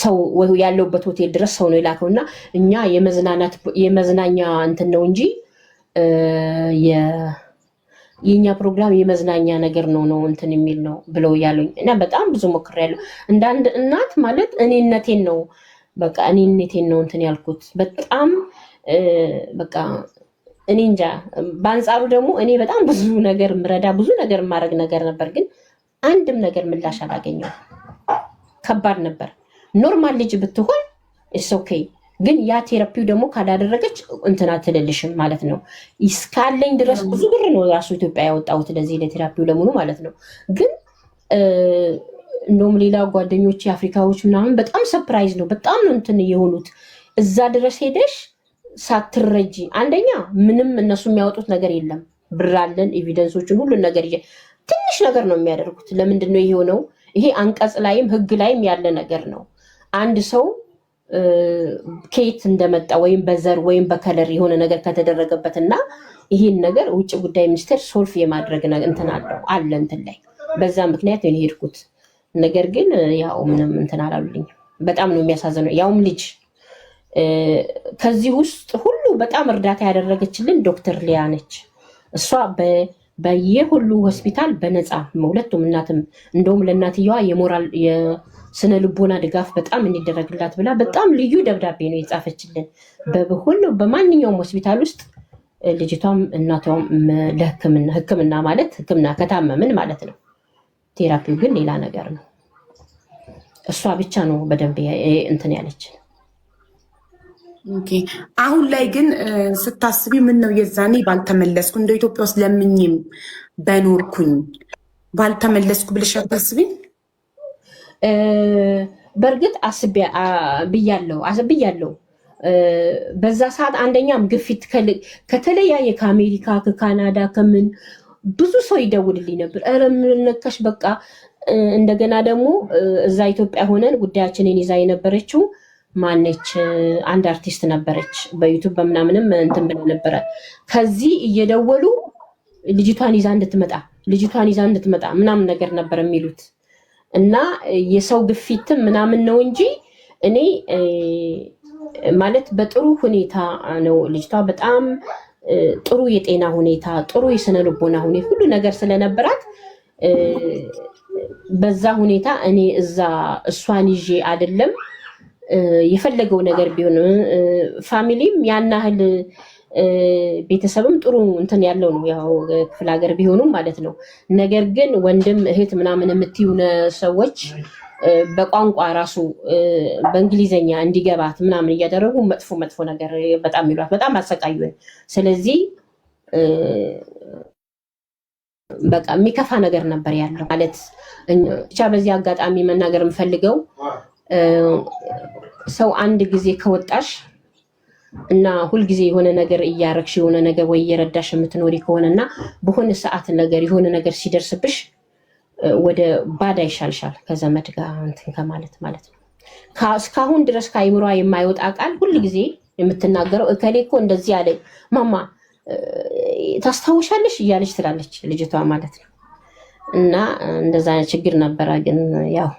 ሰው ያለውበት ሆቴል ድረስ ሰው ነው የላከው። እና እኛ የመዝናኛ እንትን ነው እንጂ የኛ ፕሮግራም የመዝናኛ ነገር ነው እንትን የሚል ነው ብለው ያሉኝ። እና በጣም ብዙ ሞክሬያለሁ። እንደ አንድ እናት ማለት እኔነቴን ነው ነው እንትን ያልኩት። በጣም በቃ እኔ እንጃ። በአንጻሩ ደግሞ እኔ በጣም ብዙ ነገር ምረዳ ብዙ ነገር ማድረግ ነገር ነበር፣ ግን አንድም ነገር ምላሽ አላገኘው። ከባድ ነበር። ኖርማል ልጅ ብትሆን ኢትስ ኦኬ፣ ግን ያ ቴራፒው ደግሞ ካላደረገች እንትና ትልልሽም ማለት ነው። እስካለኝ ድረስ ብዙ ብር ነው ራሱ ኢትዮጵያ ያወጣሁት ለዚህ ለቴራፒው ለሙሉ ማለት ነው። ግን እንደውም ሌላ ጓደኞች አፍሪካዎች ምናምን በጣም ሰርፕራይዝ ነው፣ በጣም ነው እንትን የሆኑት። እዛ ድረስ ሄደሽ ሳትረጂ አንደኛ ምንም እነሱ የሚያወጡት ነገር የለም። ብር አለን፣ ኤቪደንሶችን ሁሉን ነገር ትንሽ ነገር ነው የሚያደርጉት። ለምንድን ነው ይሄው ነው? ይሄ አንቀጽ ላይም ህግ ላይም ያለ ነገር ነው። አንድ ሰው ከየት እንደመጣ ወይም በዘር ወይም በከለር የሆነ ነገር ከተደረገበት እና ይህን ነገር ውጭ ጉዳይ ሚኒስቴር ሶልፍ የማድረግ እንትን አለው አለ እንትን ላይ በዛ ምክንያት ነው የሄድኩት። ነገር ግን ያው ምንም እንትን አላሉልኝ። በጣም ነው የሚያሳዝነው። ያውም ልጅ ከዚህ ውስጥ ሁሉ በጣም እርዳታ ያደረገችልን ዶክተር ሊያ ነች። እሷ በየሁሉ ሆስፒታል በነፃ ሁለቱም እናትም እንደውም ለእናትየዋ የሞራል የስነ ልቦና ድጋፍ በጣም እንዲደረግላት ብላ በጣም ልዩ ደብዳቤ ነው የጻፈችልን። በሁሉ በማንኛውም ሆስፒታል ውስጥ ልጅቷም እናቷም ለሕክምና ማለት ሕክምና ከታመምን ማለት ነው። ቴራፒው ግን ሌላ ነገር ነው። እሷ ብቻ ነው በደንብ እንትን ያለች። ኦኬ። አሁን ላይ ግን ስታስቢ ምን ነው የዛኔ ባልተመለስኩ እንደ ኢትዮጵያ ውስጥ ለምኝም በኖርኩኝ ባልተመለስኩ ብለሽ አታስቢ? በእርግጥ ብያለው። በዛ ሰዓት አንደኛም ግፊት ከተለያየ ከአሜሪካ ከካናዳ ከምን ብዙ ሰው ይደውልልኝ ነበር። ኧረ ምን ነካሽ በቃ። እንደገና ደግሞ እዛ ኢትዮጵያ ሆነን ጉዳያችንን ይዛ የነበረችው ማነች አንድ አርቲስት ነበረች። በዩቱብ በምናምንም እንትን ብላ ነበረ። ከዚህ እየደወሉ ልጅቷን ይዛ እንድትመጣ ምናምን ነገር ነበር የሚሉት እና የሰው ግፊትም ምናምን ነው እንጂ እኔ ማለት በጥሩ ሁኔታ ነው። ልጅቷ በጣም ጥሩ የጤና ሁኔታ፣ ጥሩ የስነ ልቦና ሁኔታ ሁሉ ነገር ስለነበራት በዛ ሁኔታ እኔ እዛ እሷን ይዤ አይደለም የፈለገው ነገር ቢሆን ፋሚሊም ያን ያህል ቤተሰብም ጥሩ እንትን ያለው ነው፣ ያው ክፍለ ሀገር ቢሆኑም ማለት ነው። ነገር ግን ወንድም እህት ምናምን የምትዩነ ሰዎች በቋንቋ ራሱ በእንግሊዘኛ እንዲገባት ምናምን እያደረጉ መጥፎ ነገር በጣም ይሏት፣ በጣም አሰቃዩን። ስለዚህ በቃ የሚከፋ ነገር ነበር ያለው ማለት ብቻ። በዚህ አጋጣሚ መናገር የምፈልገው ሰው አንድ ጊዜ ከወጣሽ እና ሁልጊዜ የሆነ ነገር እያረግሽ የሆነ ነገር ወይ እየረዳሽ የምትኖሪ ከሆነና በሆነ ሰዓት ነገር የሆነ ነገር ሲደርስብሽ ወደ ባዳ ይሻልሻል ከዘመድ ጋር እንትን ከማለት ማለት ነው። እስካሁን ድረስ ከአይምሯ የማይወጣ ቃል ሁልጊዜ የምትናገረው እከሌ እኮ እንደዚህ አለ ማማ ታስታውሻለሽ እያለች ትላለች ልጅቷ ማለት ነው። እና እንደዛ ችግር ነበረ። ግን ያው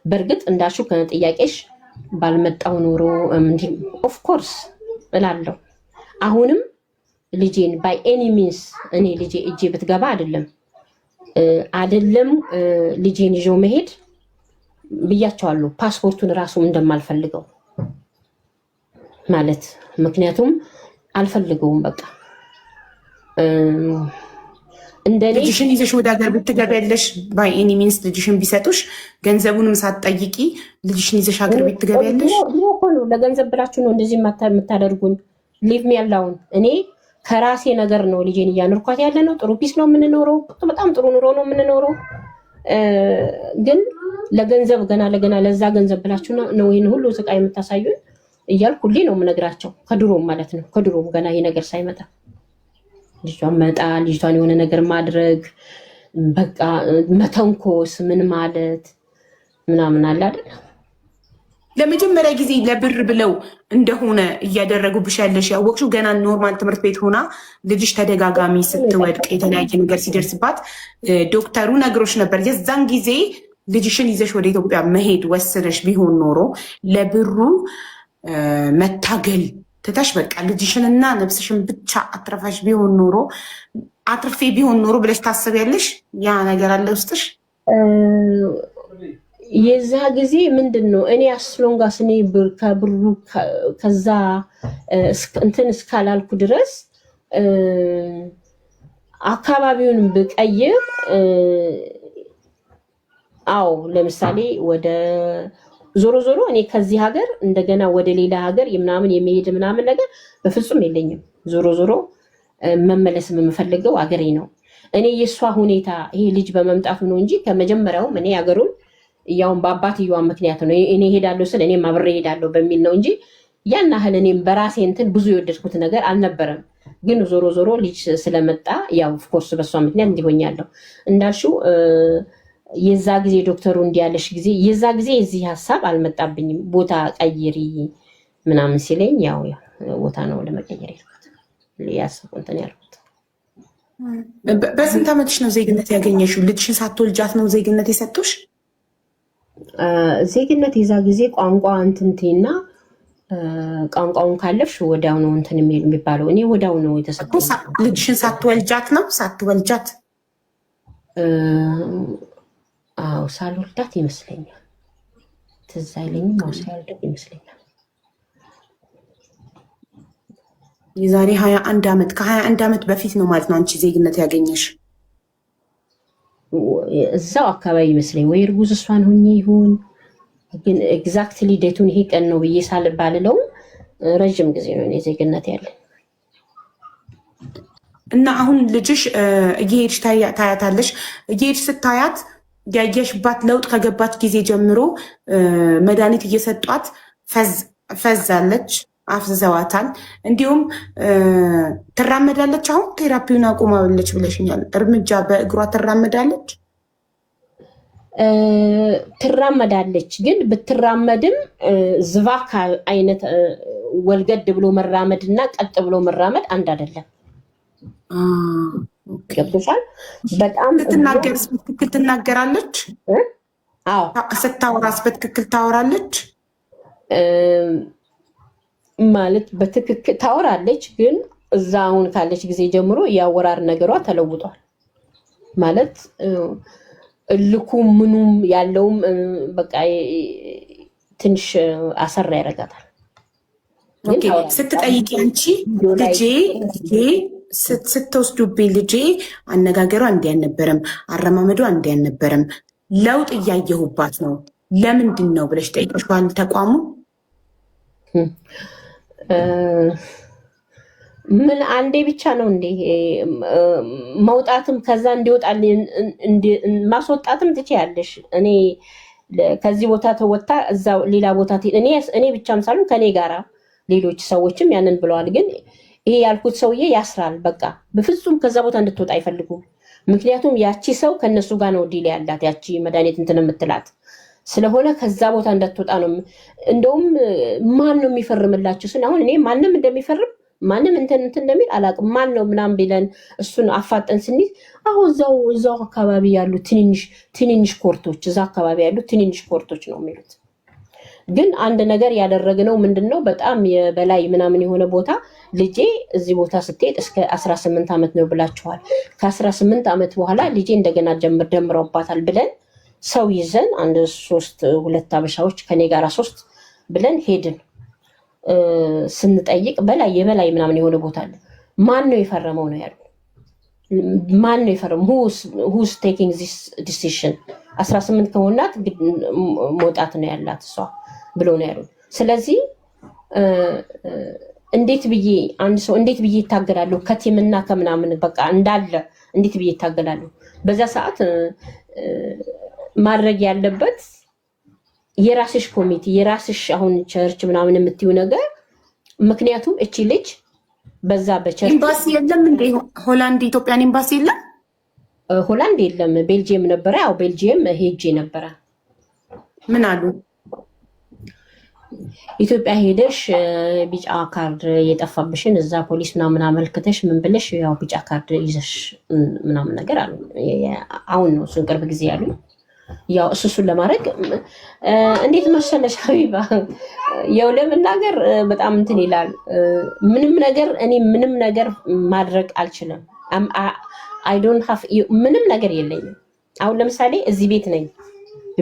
በእርግጥ እንዳልሽው ከጥያቄሽ ባልመጣው ኖሮ ኦፍኮርስ እላለሁ። አሁንም ልጄን ባይ ኤኒ ሚንስ እኔ ልጄ እጄ ብትገባ አይደለም ልጄን ይዤው መሄድ ብያቸዋለሁ። ፓስፖርቱን ራሱ እንደማልፈልገው ማለት ምክንያቱም አልፈልገውም በቃ እንደኔ ልጅሽን ይዘሽ ወደ ሀገር ብትገቢያለሽ ባይ ኤኒ ሚንስ ልጅሽን ቢሰጡሽ ገንዘቡንም ሳትጠይቂ ልጅሽን ይዘሽ ሀገር ቤት ትገቢያለሽ። ለገንዘብ ብላችሁ ነው እንደዚህ የምታደርጉን። ሊቭ ሚ አላውን። እኔ ከራሴ ነገር ነው ልጄን እያኖርኳት ያለ ነው። ጥሩ ፒስ ነው የምንኖረው፣ በጣም ጥሩ ኑሮ ነው የምንኖረው። ግን ለገንዘብ ገና ለዛ ገንዘብ ብላችሁ ነው ይህን ሁሉ ስቃይ የምታሳዩን እያልኩ ሁሌ ነው የምነግራቸው። ከድሮም ማለት ነው ከድሮም ገና ይሄ ነገር ሳይመጣ ልጅቷን የሆነ ነገር ማድረግ በቃ መተንኮስ ምን ማለት ምናምን አለ አይደል? ለመጀመሪያ ጊዜ ለብር ብለው እንደሆነ እያደረጉብሽ ያለሽ ያወቅሽው ገና ኖርማል ትምህርት ቤት ሆና ልጅሽ ተደጋጋሚ ስትወድቅ የተለያየ ነገር ሲደርስባት ዶክተሩ ነግሮሽ ነበር። የዛን ጊዜ ልጅሽን ይዘሽ ወደ ኢትዮጵያ መሄድ ወስነሽ ቢሆን ኖሮ ለብሩ መታገል ትተሽ በቃ ልጅሽንና ነፍስሽን ብቻ አትረፋሽ ቢሆን ኖሮ አትርፌ ቢሆን ኖሮ ብለሽ ታስቢያለሽ? ያ ነገር አለ ውስጥሽ? የዛ ጊዜ ምንድን ነው እኔ አስሎንጋስ እኔ ከብሩ ከዛ እንትን እስካላልኩ ድረስ አካባቢውን ብቀይር አዎ ለምሳሌ ወደ ዞሮ እኔ ከዚህ ሀገር እንደገና ወደ ሌላ ሀገር ምናምን የሚሄድ ምናምን ነገር በፍጹም የለኝም። ዞሮ መመለስ የምፈልገው አገሬ ነው። እኔ የእሷ ሁኔታ ይሄ ልጅ በመምጣቱ ነው እንጂ ከመጀመሪያውም እኔ ሀገሩን ያውን በአባትየዋ ምክንያት ነው እኔ ሄዳለሁ ስለ እኔም አብሬ ሄዳለሁ በሚል ነው እንጂ ያን ያህል እኔም በራሴ እንትን ብዙ የወደድኩት ነገር አልነበረም። ግን ዞሮ ዞሮ ልጅ ስለመጣ ያው ኦፍኮርስ በሷ ምክንያት እንዲሆኛለሁ እንዳልሽው የዛ ጊዜ ዶክተሩ እንዲያለሽ ጊዜ የዛ ጊዜ እዚህ ሀሳብ አልመጣብኝም። ቦታ ቀይሪ ምናምን ሲለኝ ያው ቦታ ነው ለመቀየር ያልኩት ያሰብኩ እንትን ያልኩት። በስንት ዓመትሽ ነው ዜግነት ያገኘሽው? ልጅሽን ሳትወልጃት ነው ዜግነት የሰጡሽ? ዜግነት የዛ ጊዜ ቋንቋ እንትንቴና ቋንቋውን ካለፍሽ ወዲያው ነው እንትን የሚባለው። እኔ ወዲያው ነው የተሰጠው። ልጅሽን ሳትወልጃት ነው? ሳትወልጃት? አዎ ሳልወልዳት ይመስለኛል። ትዝ አይለኝም። አዎ ሳልወልዳት ይመስለኛል። የዛሬ 21 ዓመት ከ21 ዓመት በፊት ነው ማለት ነው አንቺ ዜግነት ያገኘሽ? እዛው አካባቢ ይመስለኝ ወይ እርጉዝ እሷን ሁኜ ይሁን ግን ኤግዛክትሊ ዴቱን ይሄ ቀን ነው ብዬ ሳልባልለውም ረጅም ጊዜ ነው እኔ ዜግነት ያለ እና አሁን ልጅሽ እየሄድሽ ታያታለሽ። እየሄድሽ ስታያት ያየሽባት ለውጥ ከገባች ጊዜ ጀምሮ መድኃኒት እየሰጧት ፈዛለች፣ አፍዝዘዋታል። እንዲሁም ትራመዳለች። አሁን ቴራፒውን አቁማለች ብለሽኛል። እርምጃ በእግሯ ትራመዳለች ትራመዳለች ግን ብትራመድም ዝባካ አይነት ወልገድ ብሎ መራመድ እና ቀጥ ብሎ መራመድ አንድ አይደለም። ገብቶሻል? በጣም ስትናገርስ በትክክል ትናገራለች? አዎ ስታወራስ በትክክል ታወራለች? ማለት በትክክል ታወራለች፣ ግን እዛ አሁን ካለች ጊዜ ጀምሮ የአወራር ነገሯ ተለውጧል። ማለት እልኩም ምኑም ያለውም በቃ ትንሽ አሰራ ያደርጋታል። ስትጠይቂ አንቺ ልጄ ስትወስዱብኝ ልጄ አነጋገሯ እንዲህ አልነበረም፣ አረማመዷ እንዲህ አልነበረም፣ ለውጥ እያየሁባት ነው፣ ለምንድን ነው ብለሽ ጠይቀሽዋል ተቋሙ? ምን አንዴ ብቻ ነው እንዴ መውጣትም ከዛ እንዲወጣል ማስወጣትም ትችያለሽ። እኔ ከዚህ ቦታ ተወጣ እዛ ሌላ ቦታ እኔ ብቻም ሳልሆን ከኔ ጋራ ሌሎች ሰዎችም ያንን ብለዋል። ግን ይሄ ያልኩት ሰውዬ ያስራል። በቃ በፍጹም ከዛ ቦታ እንድትወጣ አይፈልጉም። ምክንያቱም ያቺ ሰው ከነሱ ጋር ነው ዲል ያላት ያቺ መድኃኒት እንትን የምትላት ስለሆነ ከዛ ቦታ እንዳትወጣ ነው። እንደውም ማን ነው የሚፈርምላችሁ ስን አሁን እኔ ማንም እንደሚፈርም ማንም እንትን እንደሚል አላውቅም። ማን ነው ምናምን ቢለን እሱን አፋጠን ስንይዝ አሁን እዛው አካባቢ ያሉ ትንንሽ ኮርቶች እዛ አካባቢ ያሉ ትንንሽ ኮርቶች ነው የሚሉት። ግን አንድ ነገር ያደረግነው ምንድነው በጣም የበላይ ምናምን የሆነ ቦታ ልጄ እዚህ ቦታ ስትሄድ እስከ 18 ዓመት ነው ብላችኋል። ከ18 ዓመት በኋላ ልጄ እንደገና ደምረውባታል ብለን ሰው ይዘን አንድ 2 አበሻዎች ከኔ ጋር 3 ብለን ሄድን። ስንጠይቅ የበላይ ምናምን የሆነ ቦታ አለ። ማን ነው የፈረመው ነው ያሉ። ማን ነው የፈረመው? who's taking this decision? 18 ከሆናት መውጣት ነው ያላት እሷ ብሎ ነው ያሉ። ስለዚህ እንዴት ብዬ አንድ ሰው እንዴት ብዬ ይታገላለሁ? ከቲምና ከምናምን በቃ እንዳለ እንዴት ብዬ ይታገላለሁ? በዛ ሰዓት ማድረግ ያለበት የራስሽ ኮሚቴ የራስሽ አሁን ቸርች ምናምን የምትዩ ነገር። ምክንያቱም እቺ ልጅ በዛ በቸርች ኤምባሲ የለም እንዴ? ሆላንድ ኢትዮጵያን ኤምባሲ የለም? ሆላንድ የለም፣ ቤልጂየም ነበረ። ያው ቤልጂየም ሄጄ ነበረ። ምን አሉ? ኢትዮጵያ ሄደሽ ቢጫ ካርድ የጠፋብሽን እዛ ፖሊስ ምናምን አመልክተሽ ምን ብለሽ ያው ቢጫ ካርድ ይዘሽ ምናምን ነገር አሉ። አሁን ነው እሱን ቅርብ ጊዜ ያሉ። ያው እሱን ለማድረግ እንዴት መሰለሽ ሀቢባ፣ ያው ለመናገር በጣም እንትን ይላል። ምንም ነገር ማድረግ አልችልም። አይ ዶንት ሃቭ ምንም ነገር የለኝም። አሁን ለምሳሌ እዚህ ቤት ነኝ፣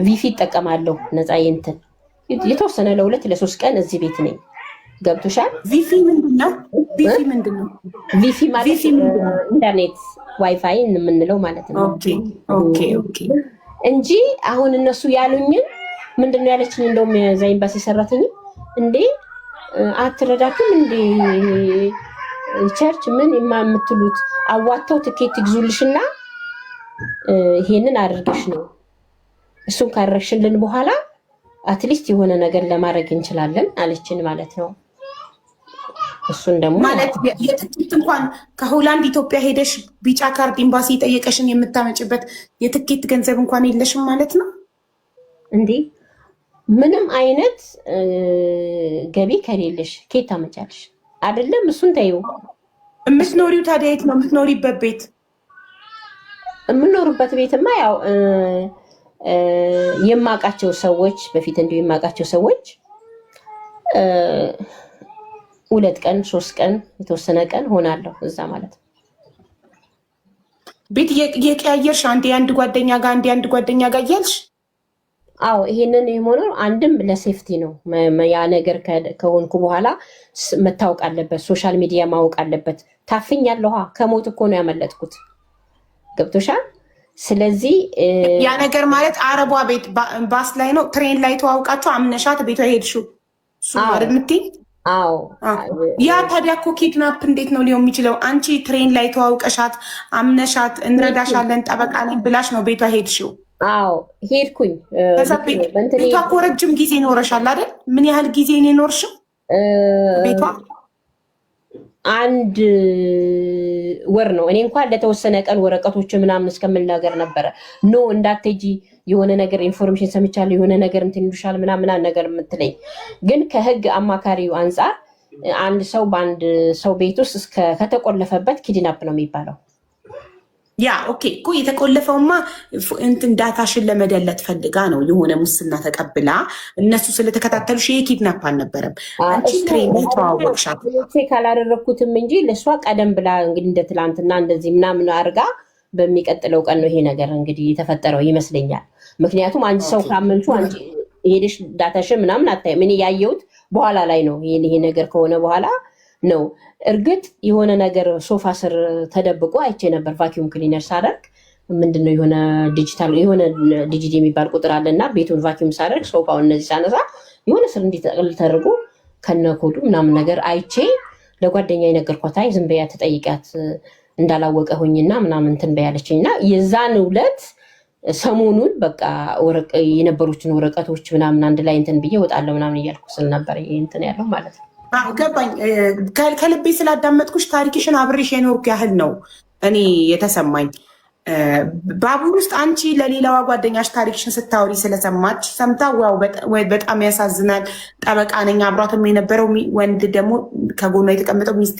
ቪፊ እጠቀማለሁ ነፃ እንትን የተወሰነ ለ2 ለ3 ቀን እዚህ ቤት ነኝ። ገብቶሻል? ቪፊ ምንድነው? ቪፊ ማለት ኢንተርኔት ዋይፋይ የምንለው ማለት ነው። ኦኬ እንጂ አሁን እነሱ ያሉኝን ምንድነው ያለችኝ? እንደውም የዛ ኤምባሲ ሰራተኛ እንዴ አትረዳኩም እንዴ ቸርች ምን የምትሉት አዋተው ትኬት ይግዙልሽና ይሄንን አድርገሽ ነው እሱን ካረግሽልን በኋላ አትሊስት የሆነ ነገር ለማድረግ እንችላለን አለችን ማለት ነው። እሱን ደግሞ ማለት የትኬት እንኳን ከሆላንድ ኢትዮጵያ ሄደሽ ቢጫ ካርድ ኤምባሲ ጠየቀሽን የምታመጭበት የትኬት ገንዘብ እንኳን የለሽም ማለት ነው እንዴ? ምንም አይነት ገቢ ከሌለሽ ኬት ታመጫለሽ? አይደለም እሱን ተይው። የምትኖሪው ታዲያ የት ነው የምትኖሪበት ቤት? የምኖርበት ቤትማ ያው የማውቃቸው ሰዎች በፊት እንዲሁ የማውቃቸው ሰዎች 2 ቀን 3 ቀን የተወሰነ ቀን ሆናለሁ እዛ ማለት ነው። ቤት የቀያየርሽ አንዴ አንድ ጓደኛ ጋር አንዴ አንድ ጓደኛ ጋር እያልሽ? አዎ ይሄንን የሆነው አንድም ለሴፍቲ ነው። ያ ነገር ከሆንኩ በኋላ መታወቅ አለበት፣ ሶሻል ሚዲያ ማወቅ አለበት። ታፍኛለሁ። ከሞት እኮ ነው ያመለጥኩት። ገብቶሻል? ስለዚህ ያ ነገር ማለት አረቧ ቤት ባስ ላይ ነው ትሬን ላይ ተዋውቃችሁ አምነሻት ቤቷ ሄድሽው እሱ ማለት የምትይኝ? አዎ ያ ታዲያ እኮ ኪድናፕ እንዴት ነው ሊሆን የሚችለው? አንቺ ትሬን ላይ ተዋውቀሻት አምነሻት እንረዳሻለን ጠበቃ ነኝ ብላሽ ነው ቤቷ ሄድሽው? አዎ ሄድኩኝ። ቤቷ እኮ ረጅም ጊዜ ይኖረሻል አይደል? ምን ያህል ጊዜ ነው የኖርሽው ቤቷ? 1 ወር ነው። እኔ እንኳን ለተወሰነ ቀን ወረቀቶች ምናምን እስከምል ነገር ነበረ ኖ እንዳትሄጂ የሆነ ነገር ኢንፎርሜሽን ሰምቻለሁ የሆነ ነገር እንትን ይሉሻል ምናምን ነገር የምትለኝ ግን ከህግ አማካሪው አንጻር አንድ ሰው በአንድ ሰው ቤት ውስጥ ከተቆለፈበት ኪድናፕ ነው የሚባለው። ያ ኦኬ እኮ የተቆለፈውማ እንትን ዳታሽን ለመደለት ፈልጋ ነው የሆነ ሙስና ተቀብላ እነሱ ስለተከታተሉሽ ይሄ ኪድናፕ አልነበረም። አንቺ ትሬን ላይ ተዋወቅሻት ካላደረግኩትም እንጂ ለእሷ ቀደም ብላ እንግዲህ እንደ ትላንትና እንደዚህ ምናምን አድርጋ በሚቀጥለው ቀን ነው ይሄ ነገር እንግዲህ የተፈጠረው ይመስለኛል። ምክንያቱም አንድ ሰው ካመንሹ አንቺ ሄደሽ ዳታሽን ምናምን አታይም። እኔ ያየሁት በኋላ ላይ ነው። ይሄ ነገር ከሆነ በኋላ ነው። እርግጥ የሆነ ነገር ሶፋ ስር ተደብቆ አይቼ ነበር። ቫኪዩም ክሊነር ሳደርግ ምንድነው የሆነ ዲጂታል የሆነ ዲጂዲ የሚባል ቁጥር አለና ቤቱን ቫኪዩም ሳደርግ ሶፋውን እነዚህ ሳነሳ የሆነ ስር እንዲጠቅል ተደርጎ ከነኮዱ ምናምን ነገር አይቼ ለጓደኛ የነገርኳት። አይ ዝም በያ ተጠይቂያት እንዳላወቀ ሆኝና ምናምን እንትን በያለችኝ እና የዛን ዕለት ሰሞኑን በቃ የነበሩትን ወረቀቶች ምናምን አንድ ላይ እንትን ብዬ እወጣለሁ ምናምን እያልኩ ስል ነበር እንትን ያለው ማለት ነው። ገባኝ። ከልቤ ስላዳመጥኩሽ ታሪክሽን አብሬሽ የኖርኩ ያህል ነው እኔ የተሰማኝ። ባቡር ውስጥ አንቺ ለሌላዋ ጓደኛሽ ታሪክሽን ስታወሪ ስለሰማች ሰምታ ዋው በጣም ያሳዝናል፣ ጠበቃ ነኝ፣ አብሯትም የነበረው ወንድ ደግሞ ከጎኗ የተቀመጠው ሚስቴ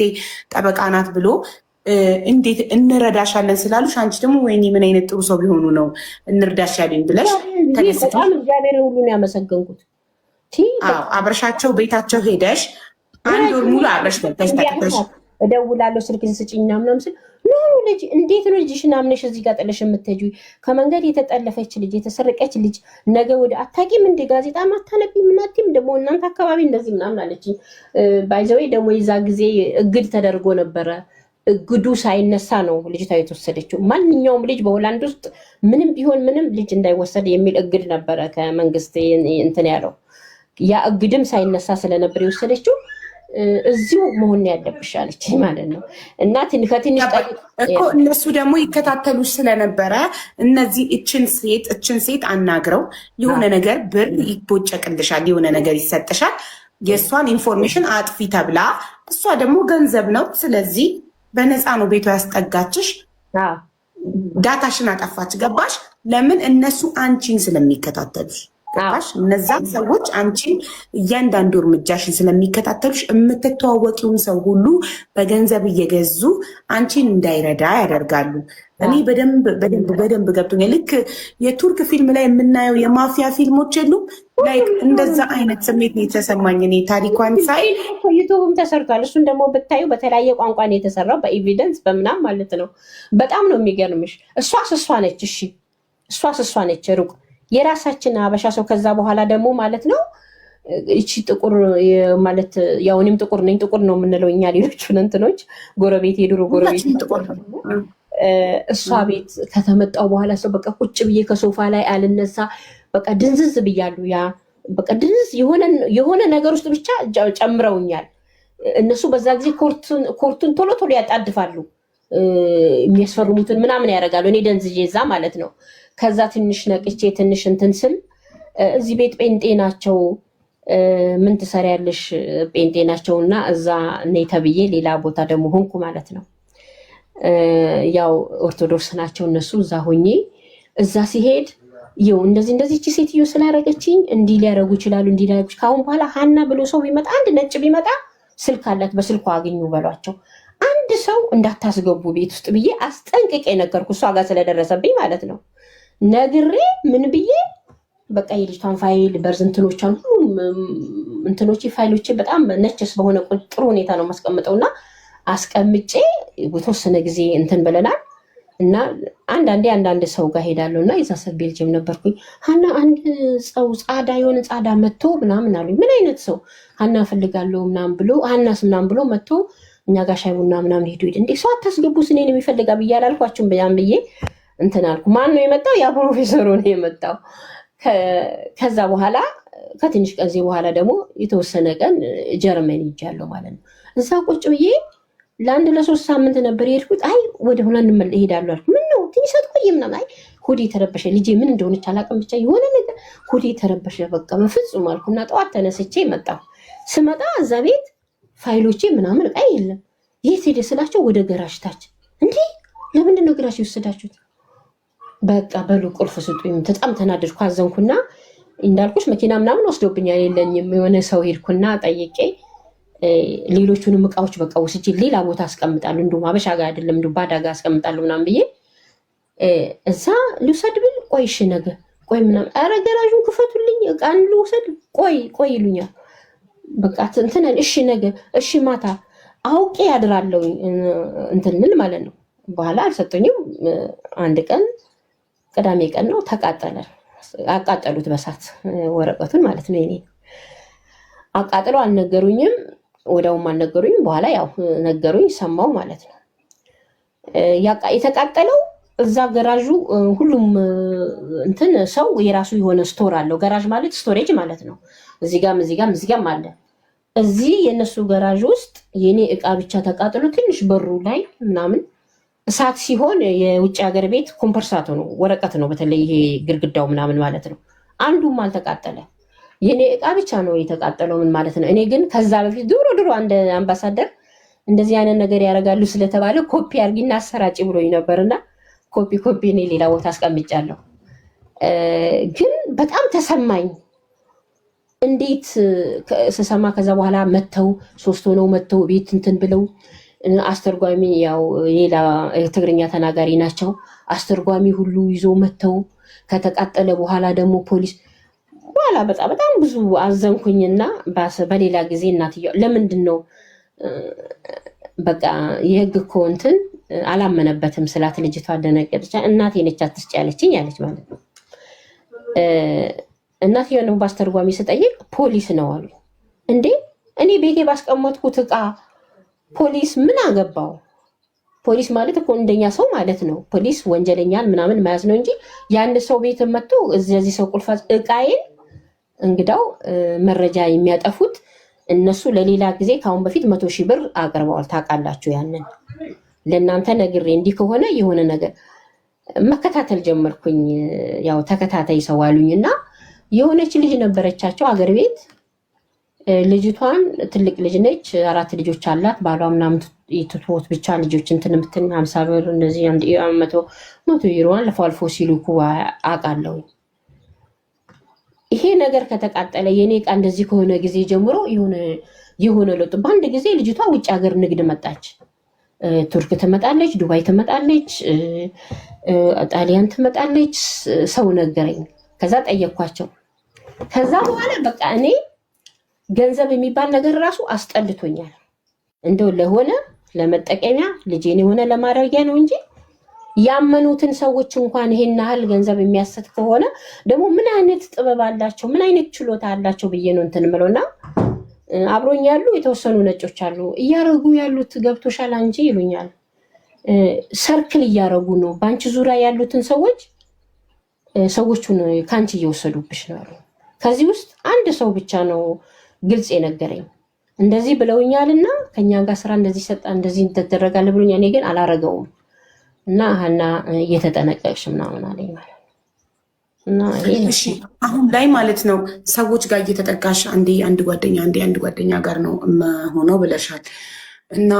ጠበቃ ናት ብሎ እንዴት እንረዳሻለን ስላሉሽ አንቺ ደግሞ ወይኔ ምን አይነት ጥሩ ሰው ቢሆኑ ነው እንርዳሻለን ብለሽ በጣም እግዚአብሔር ሁሉን ያመሰገንኩት። አብረሻቸው ቤታቸው ሄደሽ 1 ወር ሙሉ አብረሽ ተከተሽ እደውላለሁ ስልክ ስጭኝና ምናምን ስል ኖ ልጅ እንዴት ነው ልጅሽን አምነሽ እዚህ ጋር ጥለሽ የምትሄጂው? ከመንገድ የተጠለፈች ልጅ የተሰረቀች ልጅ ነገ ወደ አታቂም እንደ ጋዜጣ ማታነቢ ምናቲም ደግሞ እናንተ አካባቢ እንደዚህ ምናምን አለችኝ። ባይዘዌ ደግሞ የዛ ጊዜ እግድ ተደርጎ ነበረ። እግዱ ሳይነሳ ነው ልጅቷ የተወሰደችው። ማንኛውም ልጅ በሆላንድ ውስጥ ምንም ቢሆን ምንም ልጅ እንዳይወሰድ የሚል እግድ ነበረ ከመንግስት እንትን ያለው። ያ እግድም ሳይነሳ ስለነበር የወሰደችው እዚሁ መሆን ያለብሽ አለች ማለት ነው። እና ከትንሽ እኮ እነሱ ደግሞ ይከታተሉሽ ስለነበረ እነዚህ እችን ሴት አናግረው የሆነ ነገር ብር ይቦጨቅልሻል፣ የሆነ ነገር ይሰጥሻል፣ የእሷን ኢንፎርሜሽን አጥፊ ተብላ እሷ ደግሞ ገንዘብ ነው ስለዚህ በነፃ ነው ቤቷ ያስጠጋችሽ። ዳታሽን አጠፋች። ገባሽ? ለምን? እነሱ አንቺን ስለሚከታተሉሽ። ገባሽ? እነዛን ሰዎች አንቺን እያንዳንዱ እርምጃሽን ስለሚከታተሉሽ የምትተዋወቂውን ሰው ሁሉ በገንዘብ እየገዙ አንቺን እንዳይረዳ ያደርጋሉ። እኔ በደንብ ገብቶኛል። ልክ የቱርክ ፊልም ላይ የምናየው የማፊያ ፊልሞች የሉም? ላይክ እንደዛ አይነት ስሜት ነው የተሰማኝ እኔ ታሪኳን ሳይ። ዩቱብም ተሰርቷል። እሱን ደግሞ ብታዩ በተለያየ ቋንቋ ነው የተሰራው፣ በኤቪደንስ በምናም ማለት ነው። በጣም ነው የሚገርምሽ። እሷ ስሷ ነች። እሺ እሷ ስሷ ነች ሩቅ የራሳችን አበሻ ሰው። ከዛ በኋላ ደግሞ ማለት ነው እቺ ጥቁር ማለት ያው እኔም ጥቁር ነኝ፣ ጥቁር ነው የምንለው እኛ ሌሎቹን እንትኖች ጎረቤት የድሮ ጎረቤት እሷ ቤት ከተመጣው በኋላ ሰው በቃ ቁጭ ብዬ ከሶፋ ላይ አልነሳ በቃ ድንዝዝ ብያሉ። ያ በቃ ድንዝዝ የሆነ ነገር ውስጥ ብቻ ጨምረውኛል እነሱ። በዛ ጊዜ ኮርቱን ቶሎ ቶሎ ያጣድፋሉ የሚያስፈርሙትን ምናምን ያደርጋሉ። እኔ ደንዝዤ እዛ ማለት ነው። ከዛ ትንሽ ነቅቼ ትንሽ እንትን ስል እዚህ ቤት ጴንጤ ናቸው ምን ትሰሪያለሽ? ጴንጤ ናቸው እና እዛ እኔ ተብዬ ሌላ ቦታ ደግሞ ሆንኩ ማለት ነው። ያው ኦርቶዶክስ ናቸው እነሱ። እዛ ሆኜ እዛ ሲሄድ ይው እንደዚህ እንደዚህ እቺ ሴትዮ ስላደረገችኝ እንዲህ ሊያደርጉ ይችላሉ፣ እንዲህ ሊያደርጉ ካሁን በኋላ ሀና ብሎ ሰው ቢመጣ አንድ ነጭ ቢመጣ ስልክ አላት፣ በስልኩ አግኙ በሏቸው፣ አንድ ሰው እንዳታስገቡ ቤት ውስጥ ብዬ አስጠንቅቄ ነገርኩ። እሷ ጋር ስለደረሰብኝ ማለት ነው። ነግሬ ምን ብዬ በቃ የልጅቷን ፋይል በርዝ እንትኖቿን ሁሉም እንትኖቼ ፋይሎቼ በጣም ነጭስ በሆነ ጥሩ ሁኔታ ነው ማስቀምጠውና አስቀምጬ በተወሰነ ጊዜ እንትን ብለናል። እና አንዳንድ ሰው ጋር ሄዳለሁ እና የዛ ሰው ቤልጅየም ነበርኩኝ። ሀና አንድ ሰው የሆነ ጻዳ መጥቶ ምናምን አሉኝ። ምን አይነት ሰው? ሀና እፈልጋለሁ ምናምን ብሎ ሀናስ ምናምን ብሎ መጥቶ እኛ ጋር ሻይ ቡና ምናምን ሄዱ። እንዴ ሰው አታስገቡ ስኔን የሚፈልጋ ብዬ አላልኳችሁም? በያም ብዬ እንትን አልኩ። ማን ነው የመጣው? ያ ፕሮፌሰሩ ነው የመጣው። ከዛ በኋላ ከትንሽ ጊዜ በኋላ ደግሞ የተወሰነ ቀን ጀርመን ሄጃለሁ ማለት ነው። እዛ ቁጭ ብዬ ለአንድ ለ3 ሳምንት ነበር የሄድኩት። አይ ወደ ሆላንድ እሄዳለሁ አልኩ። ምን ነው ትንሽ አትቆይ ምናምን። አይ ሆዴ ተረበሸ፣ ልጄ ምን እንደሆነች አላውቅም፣ ብቻ የሆነ ነገር ሆዴ ተረበሸ፣ በቃ በፍጹም አልኩና ጠዋት ተነስቼ መጣሁ። ስመጣ እዛ ቤት ፋይሎቼ ምናምን ዕቃ የለም። የት ሄደ ስላቸው ወደ ገራዥ ታች። እንዴ ለምንድን ነው ገራዥ የወሰዳችሁት? በቃ በሉ ቁልፍ ስጡኝ። በጣም ተናደድኩ፣ አዘንኩና እንዳልኩሽ መኪና ምናምን ወስዶብኛል፣ የለኝም። የሆነ ሰው ሄድኩና ጠይቄ ሌሎቹንም እቃዎች በቃ ወስጄ ሌላ ቦታ አስቀምጣለሁ፣ እንዲሁም አበሻ ጋር አይደለም እንዲሁም ባዳ ጋር አስቀምጣለሁ ምናምን ብዬ እዛ ልውሰድ ብል ቆይ እሺ ነገ ቆይ ምናምን፣ ኧረ ገራዡን ክፈቱልኝ እቃን ልውሰድ ቆይ ይሉኛል። በቃ እንትን እሺ ነገ እሺ ማታ አውቄ ያድራለሁ እንትን ምን ማለት ነው። በኋላ አልሰጡኝም። አንድ ቀን ቅዳሜ ቀን ነው ተቃጠለ። አቃጠሉት በሳት ወረቀቱን ማለት ነው። የኔ አቃጥለው አልነገሩኝም፣ ወዲያውም አልነገሩኝም። በኋላ ያው ነገሩኝ ሰማው ማለት ነው። የተቃጠለው እዛ ገራዡ ሁሉም እንትን ሰው የራሱ የሆነ ስቶር አለው። ገራዥ ማለት ስቶሬጅ ማለት ነው። እዚጋም አለ። እዚህ የነሱ ገራዥ ውስጥ የኔ እቃ ብቻ ተቃጥሎ ትንሽ በሩ ላይ ምናምን እሳት ሲሆን የውጭ ሀገር ቤት ኮምፐርሳቶ ነው፣ ወረቀት ነው። በተለይ ይሄ ግድግዳው ምናምን ማለት ነው። አንዱም አልተቃጠለ፣ የኔ እቃ ብቻ ነው የተቃጠለው። ምን ማለት ነው? እኔ ግን ከዛ በፊት ድሮ አንድ አምባሳደር እንደዚህ አይነት ነገር ያደርጋሉ ስለተባለ ኮፒ አድርጊና አሰራጭ ብሎኝ ነበርና ኮፒ እኔ ሌላ ቦታ አስቀምጫለሁ። ግን በጣም ተሰማኝ። እንዴት ስሰማ ከዛ በኋላ መተው 3 ሆነው መተው ቤት እንትን ብለው አስተርጓሚ ያው ሌላ ትግርኛ ተናጋሪ ናቸው። አስተርጓሚ ሁሉ ይዞ መተው ከተቃጠለ በኋላ ደግሞ ፖሊስ በኋላ በጣም ብዙ አዘንኩኝና በሌላ ጊዜ እናትየው ለምንድን ነው በቃ የህግ እኮ እንትን አላመነበትም ስላት ልጅቷ አደነገጠች። እናቴ ነች አትስጪ ያለችኝ ያለች ማለት ነው። እናትየው ነው በአስተርጓሚ ስጠይቅ ፖሊስ ነው አሉ። እንዴ እኔ ቤቴ ባስቀመጥኩት ዕቃ ፖሊስ ምን አገባው? ፖሊስ ማለት እኮ እንደኛ ሰው ማለት ነው። ፖሊስ ወንጀለኛን ምናምን መያዝ ነው እንጂ የአንድ ሰው ቤት መጥቶ እዚህ ሰው ቁልፍ ዕቃዬን እንግዳው መረጃ የሚያጠፉት እነሱ ለሌላ ጊዜ ካሁን በፊት 100,000 ብር አቅርበዋል። ታውቃላችሁ። ያንን ለእናንተ ነግሬ እንዲህ ከሆነ የሆነ ነገር መከታተል ጀመርኩኝ። ያው ተከታታይ ሰው አሉኝና የሆነች ልጅ ነበረቻቸው አገር ቤት። ልጅቷን ትልቅ ልጅ ነች፣ 4 ልጆች አላት። ባሏ ምናምን የትቶት ብቻ ልጆች እንትን የምትን 50 ብር እንደዚህ 100 ዩሮዋን አልፎ ሲልኩ አውቃለሁ። ይሄ ነገር ከተቃጠለ የኔ ዕቃ እንደዚህ ከሆነ ጊዜ ጀምሮ የሆነ ለውጥ በአንድ ጊዜ ልጅቷ ውጭ ሀገር ንግድ መጣች። ቱርክ ትመጣለች፣ ዱባይ ትመጣለች፣ ጣሊያን ትመጣለች። ሰው ነገረኝ። ከዛ ጠየኳቸው። ከዛ በኋላ በቃ እኔ ገንዘብ የሚባል ነገር ራሱ አስጠልቶኛል። እንደው ለሆነ ለመጠቀሚያ ልጄን የሆነ ለማድረጊያ ነው እንጂ ያመኑትን ሰዎች እንኳን ይሄን ያህል ገንዘብ የሚያሰጥ ከሆነ ደግሞ ምን አይነት ጥበብ አላቸው፣ ምን አይነት ችሎታ አላቸው ብዬ ነው እንትን ምለውና አብሮኝ ያሉ የተወሰኑ ነጮች አሉ። እያረጉ ያሉት ገብቶሻል አንቺ ይሉኛል። ሰርክል እያረጉ ነው ባንቺ ዙሪያ ያሉትን ሰዎቹን ካንቺ እየወሰዱብሽ ነው አሉ። ከዚህ ውስጥ አንድ ሰው ብቻ ነው ግልጽ የነገረኝ። እንደዚህ ብለውኛልና ከኛ ጋር ስራ እንደዚህ ሰጣ እንደዚህ ተደረጋለ ብሎኛል። እኔ ግን አላረገውም እና ሀና እየተጠነቀቅሽ ምናምን አለኝ ማለት ነው። እና እሺ አሁን ላይ ማለት ነው ሰዎች ጋር እየተጠጋሽ አንዴ አንድ ጓደኛ ጋር ነው ሆነው ብለሻል። እና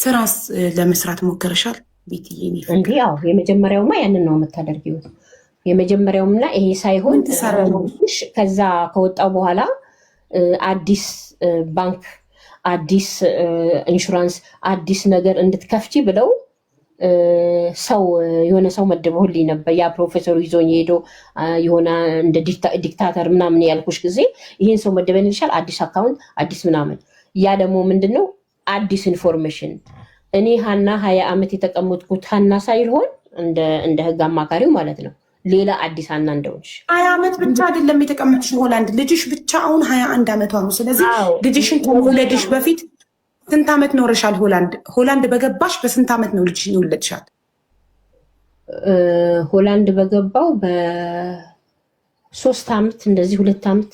ስራስ ለመስራት ሞከረሻል ቤትዬ? እንዲህ ያው የመጀመሪያውማ ያንን ነው የምታደርጊው። የመጀመሪያውምና ይሄ ሳይሆን ከዛ ከወጣው በኋላ አዲስ ባንክ፣ አዲስ ኢንሹራንስ፣ አዲስ ነገር እንድትከፍቺ ብለው የሆነ ሰው መድበውልኝ ነበር። ያ ፕሮፌሰሩ ይዞኝ ሄዶ የሆነ እንደ ዲክታተር ምናምን ያልኩሽ ጊዜ ይህን ሰው መድበንልሻል፣ አዲስ አካውንት፣ አዲስ ምናምን። ያ ደግሞ ምንድነው አዲስ ኢንፎርሜሽን። እኔ ሀና 20 ዓመት የተቀመጥኩት ሀና ሳይሆን እንደ ህግ አማካሪው ማለት ነው ሌላ አዲስ ሀና እንደሆንሽ። 20 ዓመት ብቻ አይደለም የተቀመጥሽ ሆላንድ። ልጅሽ ብቻ አሁን 21 ዓመቷ ነው። ስለዚህ ልጅሽን ከመውለድሽ በፊት ስንት ዓመት ኖረሻል ሆላንድ? ሆላንድ በገባሽ በስንት ዓመት ነው ልጅሽን የወለድሻል? ሆላንድ በገባው በ3 ዓመት እንደዚህ 2 ዓመት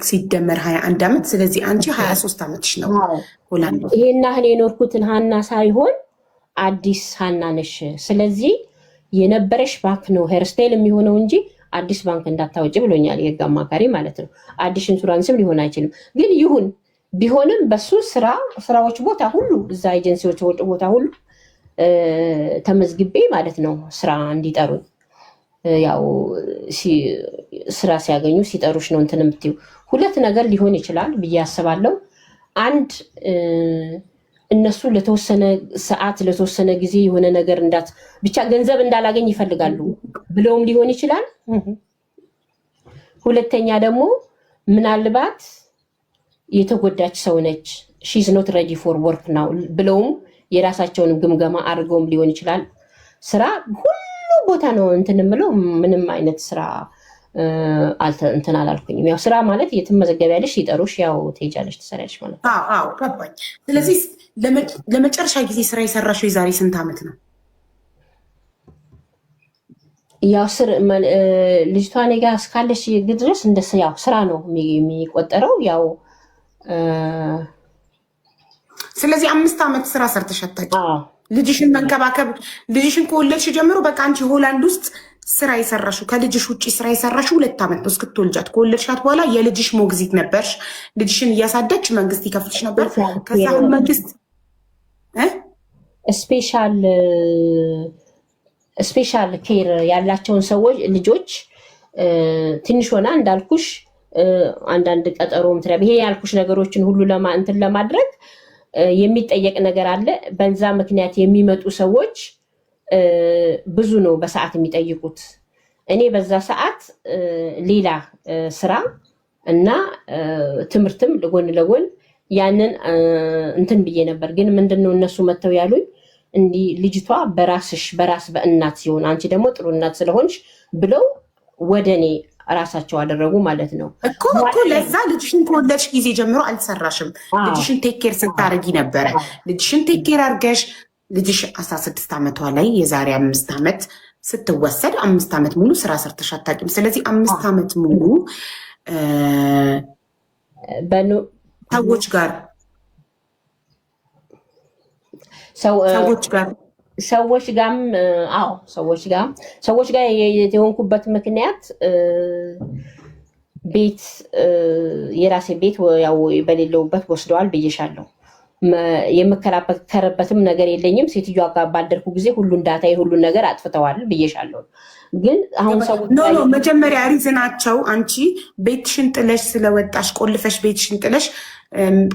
ሲደመር 21 ዓመት። ስለዚህ አንቺ 23 ዓመትሽ ነው ሆላንድ። ይሄን ያህል የኖርኩትን ሀና ሳይሆን አዲስ ሀና ነሽ። ስለዚህ የነበረሽ ባንክ ነው ሄርስታይል የሚሆነው እንጂ አዲስ ባንክ እንዳታወጪ ብሎኛል የህግ አማካሪ ማለት ነው። አዲስ ኢንሹራንስም ሊሆን አይችልም። ግን ይሁን ቢሆንም በሱ ስራዎች ቦታ ሁሉ እዛ ኤጀንሲዎች ቦታ ሁሉ ተመዝግቤ ማለት ነው ስራ እንዲጠሩኝ። ያው ስራ ሲያገኙ ሲጠሩሽ ነው እንትን የምትይው። ሁለት ነገር ሊሆን ይችላል ብዬ አስባለሁ። አንድ እነሱ ለተወሰነ ሰዓት ለተወሰነ ጊዜ የሆነ ነገር ብቻ ገንዘብ እንዳላገኝ ይፈልጋሉ ብለውም ሊሆን ይችላል። ሁለተኛ ደግሞ ምናልባት የተጎዳች ሰው ነች ሺዝ ኖት ሬዲ ፎር ወርክ ናው ብለውም የራሳቸውን ግምገማ አድርገውም ሊሆን ይችላል። ስራ ሁሉ ቦታ ነው እንትን የምለው ምንም አይነት ስራ እንትን አላልኩኝም። ያው ስራ ማለት የትመዘገቢያለሽ ሲጠሩሽ ያው ትሄጃለሽ ትሰሪያለሽ ማለት ነው። አዎ ገባኝ። ስለዚህ ለመጨረሻ ጊዜ ስራ የሰራሽው የዛሬ ስንት ዓመት ነው? ያው ልጅቷ እኔ ጋ እስካለሽ ድረስ ያው ስራ ነው የሚቆጠረው። ያው ስለዚህ 5 ዓመት ስራ ሰርተሽ አታውቂም? ልጅሽን መንከባከብ ልጅሽን ከወለድሽ ጀምሮ በቃ አንቺ ሆላንድ ውስጥ ስራ የሰራሽው ከልጅሽ ውጭ ስራ የሰራሽው 2 ዓመት ነው እስክትወልጃት። ከወለድሻት በኋላ የልጅሽ ሞግዚት ነበርሽ። ልጅሽን እያሳደግሽ መንግስት ይከፍልሽ ነበር። ከዛ መንግስት ስፔሻል ኬር ያላቸውን ሰዎች ልጆች ትንሽ ሆና እንዳልኩሽ አንዳንድ ቀጠሮ ይሄ ያልኩሽ ነገሮችን ሁሉ እንትን ለማድረግ የሚጠየቅ ነገር አለ። በዛ ምክንያት የሚመጡ ሰዎች ብዙ ነው በሰዓት የሚጠይቁት። እኔ በዛ ሰዓት ሌላ ስራ እና ትምህርትም ለጎን ለጎን ያንን እንትን ብዬ ነበር። ግን ምንድነው እነሱ መተው ያሉኝ እንዲህ ልጅቷ በራስ በእናት ሲሆን አንቺ ደግሞ ጥሩ እናት ስለሆንሽ ብለው ወደ እኔ ራሳቸው አደረጉ ማለት ነው እኮ ለዛ ልጅሽን ከወለድሽ ጊዜ ጀምሮ አልሰራሽም። ልጅሽን ቴክ ኬር ስታደርጊ ነበረ። ልጅሽን ቴክ ኬር አድርገሽ ልጅሽ 16 ዓመቷ ላይ የዛሬ 5 ዓመት ስትወሰድ 5 ዓመት ሙሉ ስራ ሰርተሽ አታውቂም። ስለዚህ 5 ዓመት ሙሉ ሰዎች ጋር የሆንኩበት ምክንያት ቤት የራሴ ቤት ያው በሌለውበት ወስደዋል ብዬሻለሁ። የምከራከርበትም ነገር የለኝም። ሴትዮዋ ጋር ባደርኩ ጊዜ ሁሉን ዳታ ሁሉን ነገር አጥፍተዋል ብዬሻለሁ። ግን አሁን ሰዎች መጀመሪያ ሪዝናቸው አንቺ ቤትሽን ጥለሽ ስለወጣሽ ቆልፈሽ ቤትሽን ጥለሽ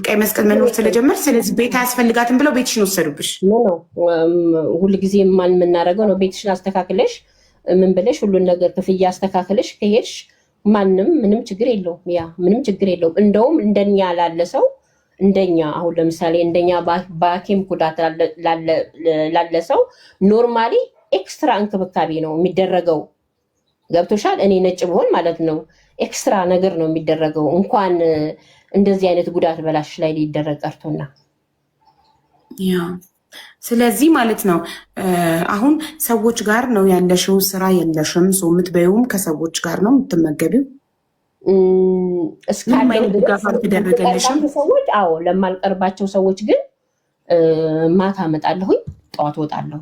ቀይ መስቀል መኖር ስለጀመር ስለዚህ ቤት አያስፈልጋትም ብለው ቤትሽን ወሰዱብሽ። ሁልጊዜ ማን የምናደርገው ነው ቤትሽን አስተካክለሽ ምን ብለሽ ሁሉን ነገር ክፍያ አስተካክለሽ ከሄድሽ ምንም ችግር የለውም። ያ ምንም ችግር የለውም። እንደውም እንደኛ ላለ ሰው እንደኛ አሁን ለምሳሌ እንደኛ በሐኪም ጉዳት ላለ ሰው ኖርማሊ ኤክስትራ እንክብካቤ ነው የሚደረገው። ገብቶሻል? እኔ ነጭ ብሆን ማለት ነው ኤክስትራ ነገር ነው የሚደረገው። እንኳን እንደዚህ አይነት ጉዳት በላሽ ላይ ሊደረግ ቀርቶና ስለዚህ ማለት ነው አሁን ሰዎች ጋር ነው ያለሽው፣ ስራ የለሽም። ሰው የምትበይውም ከሰዎች ጋር ነው የምትመገቢው። እስካለው ድረስ ሰዎች ለማልቀርባቸው ሰዎች ግን ማታ እመጣለሁኝ፣ ጠዋት እወጣለሁ።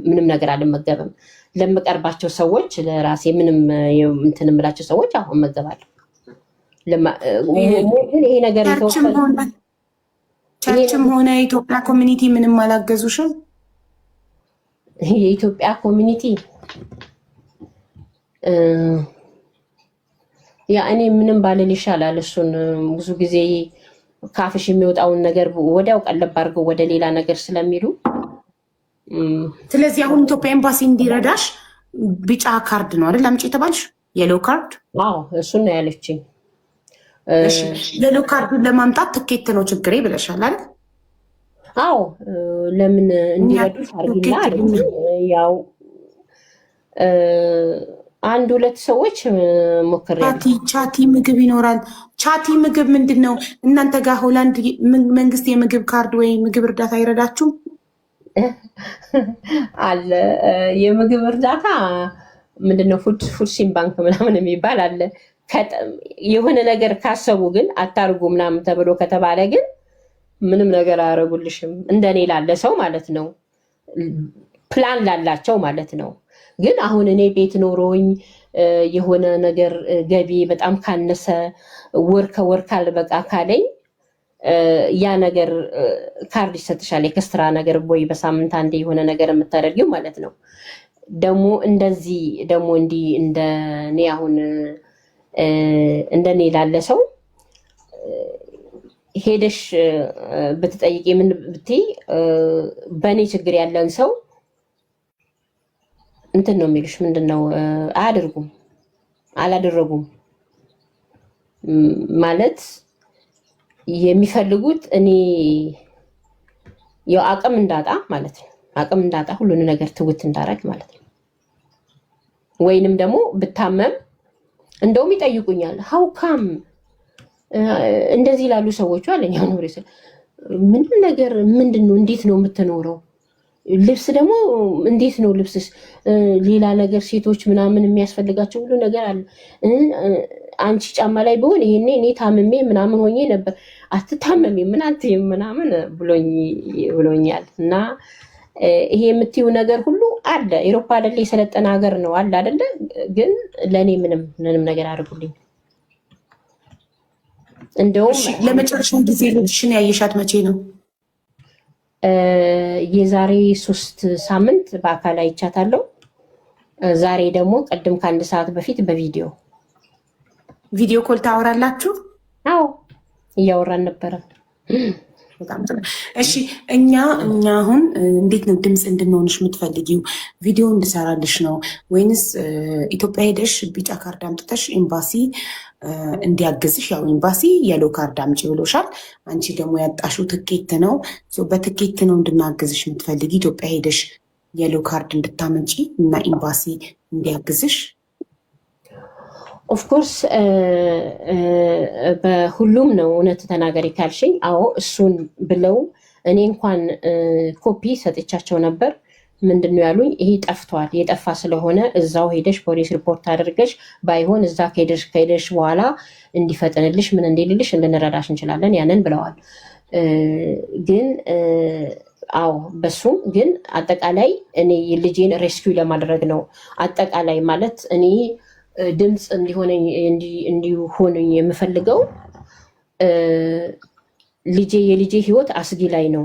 ምንም ነገር አልመገብም። ለምቀርባቸው ሰዎች ለራሴ ምንም እንትን የምላቸው ሰዎች አሁን እመገባለሁ። ግን ይሄ ነገር ቸርችም ሆነ የኢትዮጵያ ኮሚኒቲ ምንም አላገዙሽም? የኢትዮጵያ ኮሚኒቲ ያ እኔ ምንም ባልል ይሻላል። እሱን ብዙ ጊዜ ካፍሽ የሚወጣውን ነገር ወዲያው ቀለብ አድርገው ወደ ሌላ ነገር ስለሚሉ፣ ስለዚህ አሁን ኢትዮጵያ ኤምባሲ እንዲረዳሽ ቢጫ ካርድ ነው አይደል አምጪ የተባልሽ? የሎ ካርድ? አዎ እሱን ነው ያለችኝ። የሎ ካርዱን ለማምጣት ትኬት ነው ችግሬ ብለሻል አይደል? አዎ ለምን እንዲረዱሽ አድርጊና ያው አንድ ሁለት ሰዎች ሞክሬ ቻቲ ምግብ ይኖራል። ቻቲ ምግብ ምንድን ነው? እናንተ ጋር ሆላንድ መንግስት የምግብ ካርድ ወይ ምግብ እርዳታ አይረዳችሁም? አለ የምግብ እርዳታ ምንድን ነው ፉድሲን ባንክ ምናምን የሚባል አለ። የሆነ ነገር ካሰቡ ግን አታርጉ ምናምን ተብሎ ከተባለ ግን ምንም ነገር አያረጉልሽም። እንደኔ ላለ ሰው ማለት ነው፣ ፕላን ላላቸው ማለት ነው። ግን አሁን እኔ ቤት ኖሮኝ የሆነ ነገር ገቢ በጣም ካነሰ ወር ከወር ካልበቃ ካለኝ ያ ነገር ካርድ ይሰጥሻል። የክስትራ ነገር ወይ በሳምንት አንዴ የሆነ ነገር የምታደርጊው ማለት ነው። ደግሞ እንደዚህ ደግሞ እንዲህ እንደኔ አሁን እንደኔ ላለ ሰው ሄደሽ ብትጠይቂ ምን ብትይ በእኔ ችግር ያለን ሰው እንትን ነው የሚሉሽ። ምንድን ነው አላደረጉም ማለት የሚፈልጉት እኔ ያው አቅም እንዳጣ ማለት ነው። አቅም እንዳጣ ሁሉን ነገር ትውት እንዳረግ ማለት ነው። ወይንም ደግሞ ብታመም እንደውም ይጠይቁኛል። ሀውካም እንደዚህ ላሉ ሰዎቹ አለኝ ኖር ምንም ነገር ምንድን ነው እንዴት ነው የምትኖረው? ልብስ ደግሞ እንዴት ነው ልብስስ? ሌላ ነገር ሴቶች ምናምን የሚያስፈልጋቸው ሁሉ ነገር አለ። አንቺ ጫማ ላይ ቢሆን ይሄኔ እኔ ታምሜ ምናምን ሆኜ ነበር። አትታመሚ ምን አትይም ምናምን ብሎኛል። እና ይሄ የምትይው ነገር ሁሉ አለ። ኤሮፓ አይደለ የሰለጠነ ሀገር ነው አለ አይደለ? ግን ለእኔ ምንም ነገር አድርጉልኝ። እንደውም ለመጨረሻ ጊዜ ልጅሽን ያየሻት መቼ ነው? የዛሬ 3 ሳምንት በአካል አይቻታለሁ። ዛሬ ደግሞ ቅድም ከ1 ሰዓት በፊት በቪዲዮ ኮል ታወራላችሁ? አዎ እያወራን ነበረ። በጣም ጥሩ። እሺ እኛ አሁን እንዴት ነው ድምፅ እንድንሆንሽ የምትፈልጊው? ቪዲዮ እንድሰራልሽ ነው ወይንስ ኢትዮጵያ ሄደሽ ቢጫ ካርድ አምጥተሽ ኤምባሲ እንዲያግዝሽ? ያው ኤምባሲ የሎ ካርድ አምጪ ብሎሻል። አንቺ ደግሞ ያጣሽው ትኬት ነው። በትኬት ነው እንድናግዝሽ የምትፈልጊ? ኢትዮጵያ ሄደሽ የሎ ካርድ እንድታመጪ እና ኤምባሲ እንዲያግዝሽ? ኦፍኮርስ በሁሉም ነው። እውነት ተናገሪ ካልሽኝ አዎ እሱን ብለው እኔ እንኳን ኮፒ ሰጥቻቸው ነበር። ምንድን ነው ያሉኝ? ይሄ ጠፍቷል፣ የጠፋ ስለሆነ እዛው ሄደሽ ፖሊስ ሪፖርት አድርገሽ ባይሆን እዛ ከሄደሽ በኋላ እንዲፈጥንልሽ ምን እንዲልልሽ ልንረዳሽ እንችላለን ያንን ብለዋል። ግን አዎ በሱም ግን አጠቃላይ እኔ ልጄን ሬስኪው ለማድረግ ነው። አጠቃላይ ማለት እኔ ድምፅ እንዲሆነኝ የምፈልገው የልጄ ህይወት አስጊ ላይ ነው።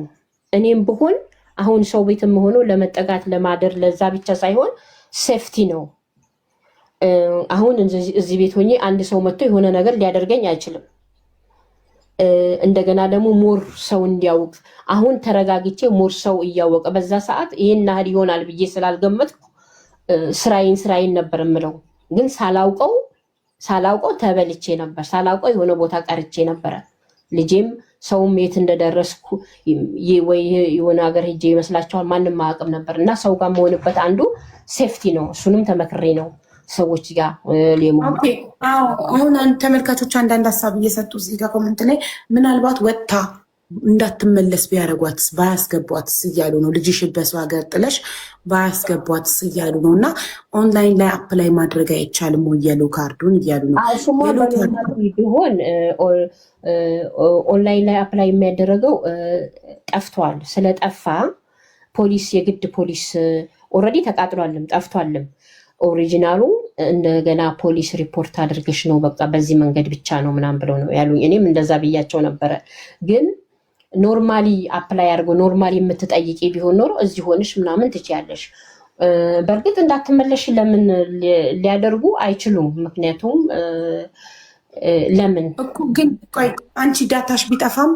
እኔም ብሆን አሁን ሰው ቤት የምሆነው ለመጠጋት ለማደር ለዛ ብቻ ሳይሆን ሴፍቲ ነው። አሁን እዚህ ቤት ሆኜ አንድ ሰው መጥቶ የሆነ ነገር ሊያደርገኝ አይችልም። እንደገና ደግሞ ሞር ሰው እንዲያውቅ አሁን ተረጋግቼ ሞር ሰው እያወቀ በዛ ሰዓት ይህን ያህል ይሆናል ብዬ ስላልገመትኩ ስራዬን ነበር የምለው። ግን ሳላውቀው ተበልቼ ነበር። ሳላውቀው የሆነ ቦታ ቀርቼ ነበረ። ልጄም ሰውም የት እንደደረስኩ ወይ የሆነ ሀገር ሄጄ ይመስላቸዋል። ማንም አያውቅም ነበር። እና ሰው ጋር መሆንበት አንዱ ሴፍቲ ነው። እሱንም ተመክሬ ነው ሰዎች ጋር አሁን ተመልካቾች አንዳንድ ሀሳብ እየሰጡ እዚህ ጋር ኮመንት ላይ ምናልባት ወጥታ እንዳትመለስ ቢያደርጓትስ ባያስገቧትስ እያሉ ነው። ልጅሽን በሰው ሀገር ጥለሽ ባያስገቧትስ እያሉ ነው። እና ኦንላይን ላይ አፕላይ ማድረግ አይቻልም ወይ የሎ ካርዱን እያሉ ነው። ስሟ በኖርማል ቢሆን ኦንላይን ላይ አፕላይ የሚያደረገው ጠፍቷል። ስለጠፋ ፖሊስ የግድ ፖሊስ ኦልሬዲ ተቃጥሏልም ጠፍቷልም ኦሪጂናሉ እንደገና ፖሊስ ሪፖርት አድርገሽ ነው በቃ በዚህ መንገድ ብቻ ነው ምናምን ብለው ነው ያሉኝ። እኔም እንደዛ ብያቸው ነበረ። ግን ኖርማሊ አፕላይ አድርጎ ኖርማሊ የምትጠይቂ ቢሆን ኖሮ እዚህ ሆንሽ ምናምን ትችያለሽ። በእርግጥ እንዳትመለሽ ለምን ሊያደርጉ አይችሉም? ምክንያቱም ለምን እኮ ግን ቆይ አንቺ ዳታሽ ቢጠፋም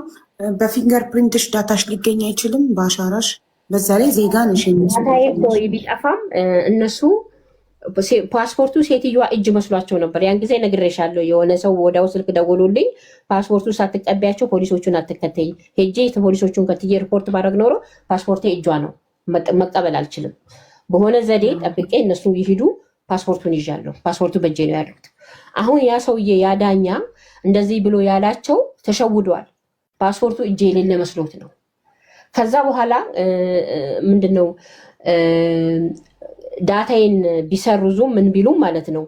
በፊንገር ፕሪንትሽ ዳታሽ ሊገኝ አይችልም በአሻራሽ። በዛ ላይ ዜጋ ነሽ። ቢጠፋም እነሱ ፓስፖርቱ ሴትዮዋ እጅ መስሏቸው ነበር። ያን ጊዜ ነግሬሻለሁ። የሆነ ሰው ወዲያው ስልክ ደውሎልኝ ፓስፖርቱ ሳትቀበያቸው ፖሊሶቹን አትከተይ፣ ሄጄ ፖሊሶቹን ከትዬ ሪፖርት ባደረግ ኖሮ ፓስፖርቴ እጇ ነው መቀበል አልችልም። በሆነ ዘዴ ጠብቄ እነሱ ይሂዱ፣ ፓስፖርቱን ይዣለሁ። ፓስፖርቱ በእጄ ነው ያሉት። አሁን ያ ሰውዬ ያ ዳኛ እንደዚህ ብሎ ያላቸው ተሸውዷል። ፓስፖርቱ እጄ የሌለ መስሎት ነው። ከዛ በኋላ ምንድነው ዳታዬን ቢሰርዙ ምን ቢሉም ማለት ነው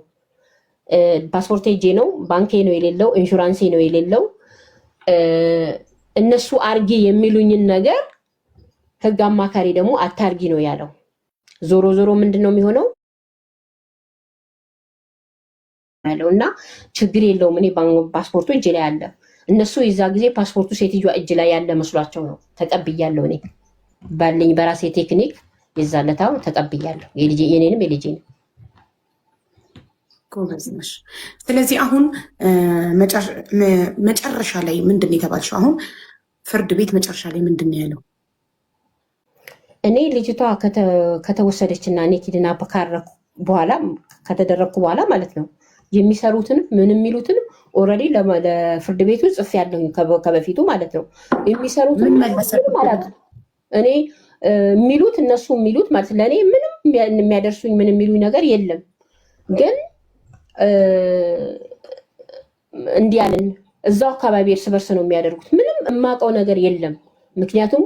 ፓስፖርቴ እጄ ነው፣ ባንኬ ነው የሌለው፣ ኢንሹራንሴ ነው የሌለው። እነሱ አርጊ የሚሉኝን ነገር ህግ አማካሪ ደግሞ አታርጊ ነው ያለው። ዞሮ ዞሮ ምንድነው የሚሆነው ያለው እና ችግር የለውም እኔ ፓስፖርቱ እጄ ላይ አለ። እነሱ የዛ ጊዜ ፓስፖርቱ ሴትዮዋ እጅ ላይ ያለ መስሏቸው ነው። ተቀብያለሁ። እኔ ባለኝ በራሴ ቴክኒክ የዛለታው ተቀብያለሁ። የኔንም የልጄንም። ስለዚህ አሁን መጨረሻ ላይ ምንድን ነው የተባልሽው? አሁን ፍርድ ቤት መጨረሻ ላይ ምንድን ነው ያለው? እኔ ልጅቷ ከተወሰደች እና እኔ ኪድናፕ ካረኩ በኋላ ከተደረግኩ በኋላ ማለት ነው የሚሰሩትንም ምን የሚሉትንም ኦልሬዲ ለፍርድ ቤቱ ጽፍ ያለሁኝ ከበፊቱ ማለት ነው። የሚሰሩትን ማለት እኔ የሚሉት እነሱ የሚሉት ማለት ለእኔ ምንም የሚያደርሱኝ ምን የሚሉኝ ነገር የለም። ግን እንዲህ ያለን እዛው አካባቢ እርስ በርስ ነው የሚያደርጉት። ምንም የማውቀው ነገር የለም። ምክንያቱም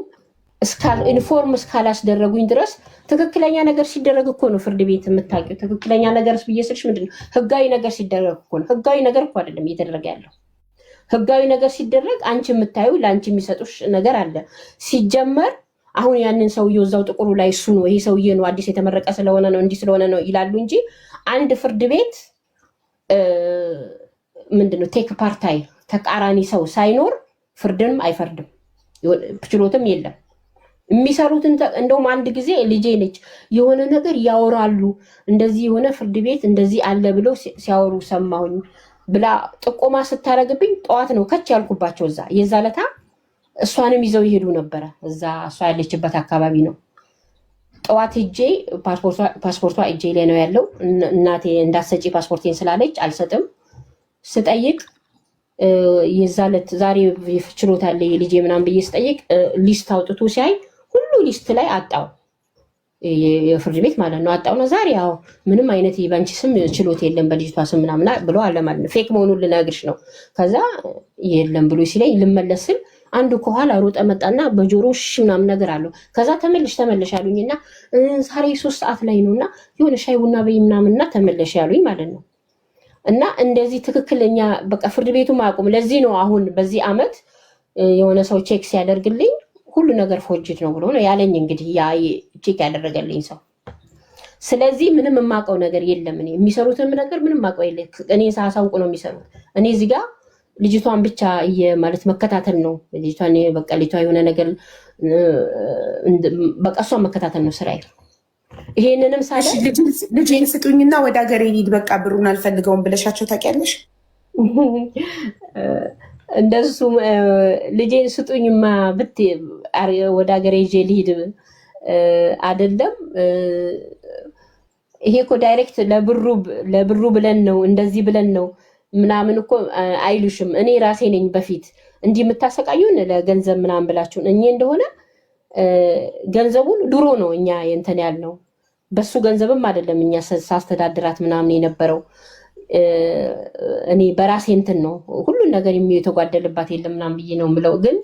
ኢንፎርም እስካላስደረጉኝ ድረስ ትክክለኛ ነገር ሲደረግ እኮ ነው ፍርድ ቤት የምታውቂው። ትክክለኛ ነገር ብዬ ስልሽ ምንድነው ህጋዊ ነገር ሲደረግ እኮ ነው። ህጋዊ ነገር እኮ አይደለም እየተደረገ ያለው። ህጋዊ ነገር ሲደረግ አንቺ የምታዩ ለአንቺ የሚሰጡሽ ነገር አለ። ሲጀመር አሁን ያንን ሰውዬው እዛው ጥቁሩ ላይ እሱ ነው ይሄ ሰውዬ ነው አዲስ የተመረቀ ስለሆነ ነው እንዲህ ስለሆነ ነው ይላሉ እንጂ አንድ ፍርድ ቤት ምንድነው ቴክ ፓርታይ ተቃራኒ ሰው ሳይኖር ፍርድንም አይፈርድም፣ ችሎትም የለም። የሚሰሩትን እንደውም አንድ ጊዜ ልጄ ነች የሆነ ነገር ያወራሉ እንደዚህ የሆነ ፍርድ ቤት እንደዚህ አለ ብለው ሲያወሩ ሰማሁኝ ብላ ጥቆማ ስታረግብኝ ጠዋት ነው ከች ያልኩባቸው። እዛ የዛ ለታ እሷንም ይዘው ይሄዱ ነበረ። እዛ እሷ ያለችበት አካባቢ ነው። ጠዋት ሄጄ ፓስፖርቷ እጄ ላይ ነው ያለው። እናቴ እንዳሰጪ ፓስፖርቴን ስላለች አልሰጥም። ስጠይቅ የዛ ዕለት ዛሬ ችሎት አለ የልጄ ምናምን ብዬ ስጠይቅ ሊስት አውጥቶ ሲያይ ሁሉ ሊስት ላይ አጣው። የፍርድ ቤት ማለት ነው አጣው ነው ዛሬ። ያው ምንም አይነት የባንቺ ስም ችሎት የለም በልጅቷ ስም ምናምን ብሎ አለ ማለት ነው። ፌክ መሆኑን ልነግርሽ ነው። ከዛ የለም ብሎ ሲለኝ ልመለስ ስል አንዱ ከኋላ ሮጠ መጣና በጆሮሽ ምናምን ነገር አለው። ከዛ ተመለሽ ያሉኝና ዛሬ 3 ሰዓት ላይ ነውና የሆነ ሻይ ቡና በይ ምናምንና ተመለሽ ያሉኝ ማለት ነው። እና እንደዚህ ትክክለኛ በቃ ፍርድ ቤቱ ማቆም። ለዚህ ነው አሁን በዚህ አመት የሆነ ሰው ቼክ ሲያደርግልኝ ሁሉ ነገር ፎርጅድ ነው ብሎ ነው ያለኝ። እንግዲህ ያ ቼክ ያደረገልኝ ሰው። ስለዚህ ምንም የማውቀው ነገር የለም። እኔ የሚሰሩትም ነገር ምንም የማውቀው የለም። እኔ ሳሳውቁ ነው የሚሰሩት። እኔ እዚህ ጋር ልጅቷን ብቻ ማለት መከታተል ነው። ልጅቷን በቃ ልጅቷ የሆነ ነገር በቃ እሷን መከታተል ነው ስራዬ። ይሄንንም ሳለ ልጄን ስጡኝና ወደ ሀገሬ ልሂድ በቃ ብሩን አልፈልገውም ብለሻቸው ታውቂያለሽ? እንደሱ ልጄን ስጡኝማ ወደ ሀገሬ ይዤ ልሂድ አይደለም። ይሄ እኮ ዳይሬክት ለብሩ ብለን ነው እንደዚህ ብለን ነው ምናምን እኮ አይሉሽም። እኔ ራሴ ነኝ በፊት እንዲህ የምታሰቃዩን ለገንዘብ ምናምን ብላችሁን። እኔ እንደሆነ ገንዘቡን ድሮ ነው እኛ የንተን ያልነው። በሱ ገንዘብም አይደለም እኛ ሳስተዳድራት ምናምን የነበረው። እኔ በራሴ እንትን ነው ሁሉን ነገር የተጓደልባት የለም ምናምን ብዬ ነው የምለው። ግን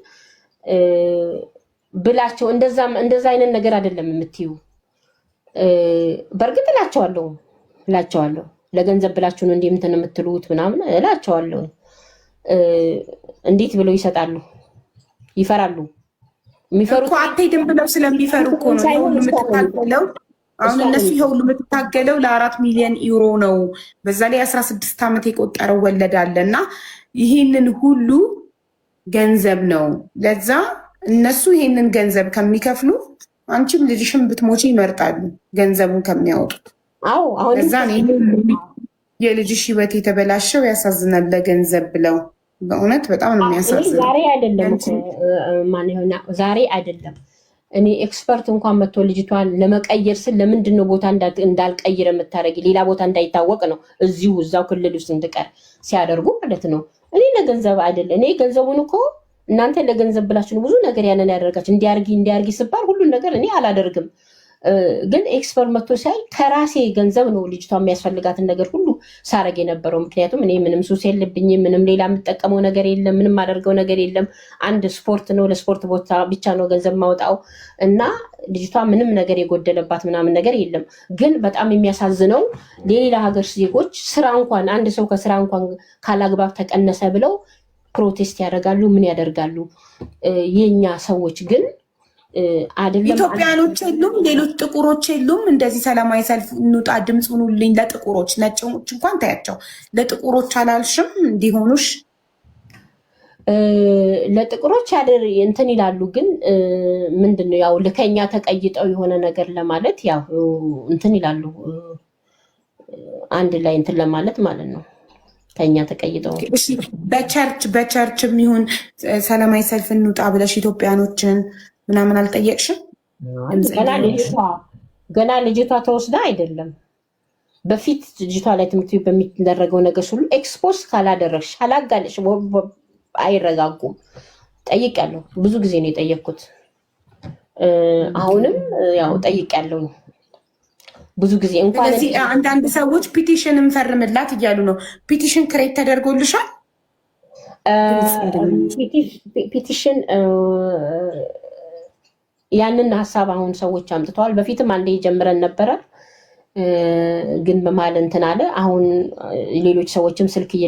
ብላቸው እንደዛ አይነት ነገር አይደለም የምትዩ። በእርግጥ እላቸዋለሁ ለገንዘብ ብላችሁ ነው እንትን የምትሉት ምናምን እላቸዋለሁ። እንዴት ብለው ይሰጣሉ? ይፈራሉ። የሚፈሩት እኮ አትሄድም ብለው ስለሚፈሩ እኮ ነው ሁሉ የምትታገለው። አሁን እነሱ ሁሉ የምትታገለው ለ4 ሚሊዮን ዩሮ ነው። በዛ ላይ 16 ዓመት የቆጠረው ወለድ አለ እና ይህንን ሁሉ ገንዘብ ነው። ለዛ እነሱ ይህንን ገንዘብ ከሚከፍሉ አንቺም ልጅሽን ብትሞቺ ይመርጣሉ ገንዘቡን ከሚያወጡት። አዎ አሁን እዛ የልጅሽ ህይወት የተበላሸው ያሳዝናል። ለገንዘብ ብለው በእውነት በጣም ነው የሚያሳዝነው። ዛሬ አይደለም እኔ ኤክስፐርት እንኳን መጥቶ ልጅቷን ለመቀየር ስል ለምንድን ነው ቦታ እንዳልቀይር የምታደርጊ? ሌላ ቦታ እንዳይታወቅ ነው እዛው ክልል ውስጥ እንድቀር ሲያደርጉ ማለት ነው። እኔ ለገንዘብ አይደለም። እኔ ገንዘቡን እኮ እናንተ ለገንዘብ ብላችሁ ብዙ ነገር ያንን ያደርጋችሁ እንዲያርጊ ስባል ሁሉን ነገር እኔ አላደርግም። ግን ኤክስፐርት መጥቶ ሲያይ ከራሴ ገንዘብ ነው ልጅቷ የሚያስፈልጋትን ነገር ሁሉ ሳረግ የነበረው። ምክንያቱም እኔ ምንም ሱስ የለብኝም፣ ምንም ሌላ የምጠቀመው ነገር የለም፣ ምንም አደርገው ነገር የለም። አንድ ስፖርት ነው፣ ለስፖርት ቦታ ብቻ ነው ገንዘብ ማውጣው እና ልጅቷ ምንም ነገር የጎደለባት ምናምን ነገር የለም። ግን በጣም የሚያሳዝነው የሌላ ሀገር ዜጎች ስራ እንኳን አንድ ሰው ከስራ እንኳን ካላግባብ ተቀነሰ ብለው ፕሮቴስት ያደርጋሉ፣ ምን ያደርጋሉ። የኛ ሰዎች ግን አይደለም። ኢትዮጵያኖች የሉም፣ ሌሎች ጥቁሮች የሉም። እንደዚህ ሰላማዊ ሰልፍ እንውጣ ድምፅ ሁኑልኝ ለጥቁሮች፣ ነጭዎች እንኳን ታያቸው ለጥቁሮች አላልሽም እንዲሆኑሽ ለጥቁሮች እንትን ይላሉ። ግን ምንድነው ያው ለከኛ ተቀይጠው የሆነ ነገር ለማለት ያው እንትን ይላሉ። አንድ ላይ እንትን ለማለት ማለት ነው። ከኛ ተቀይጠው በቸርች የሚሆን ሰላማዊ ሰልፍ እንውጣ ብለሽ ኢትዮጵያኖችን ምናምን አልጠየቅሽም? ገና ልጅቷ ተወስዳ አይደለም በፊት ልጅቷ ላይ ትምህርት ቤት በሚደረገው ነገር ሁሉ ኤክስፖዝ ካላደረግሽ አላጋለሽ አይረጋጉም። ጠይቄያለሁ፣ ብዙ ጊዜ ነው የጠየቅኩት። አሁንም ያው ጠይቄያለሁ ብዙ ጊዜ። እንኳን አንዳንድ ሰዎች ፒቲሽን እንፈርምላት እያሉ ነው። ፒቲሽን ክሬት ተደርጎልሻል? ፒቲሽን ያንን ሀሳብ አሁን ሰዎች አምጥተዋል። በፊትም አንዴ ጀምረን ነበረ፣ ግን በመሀል እንትን አለ። አሁን ሌሎች ሰዎችም ስልክ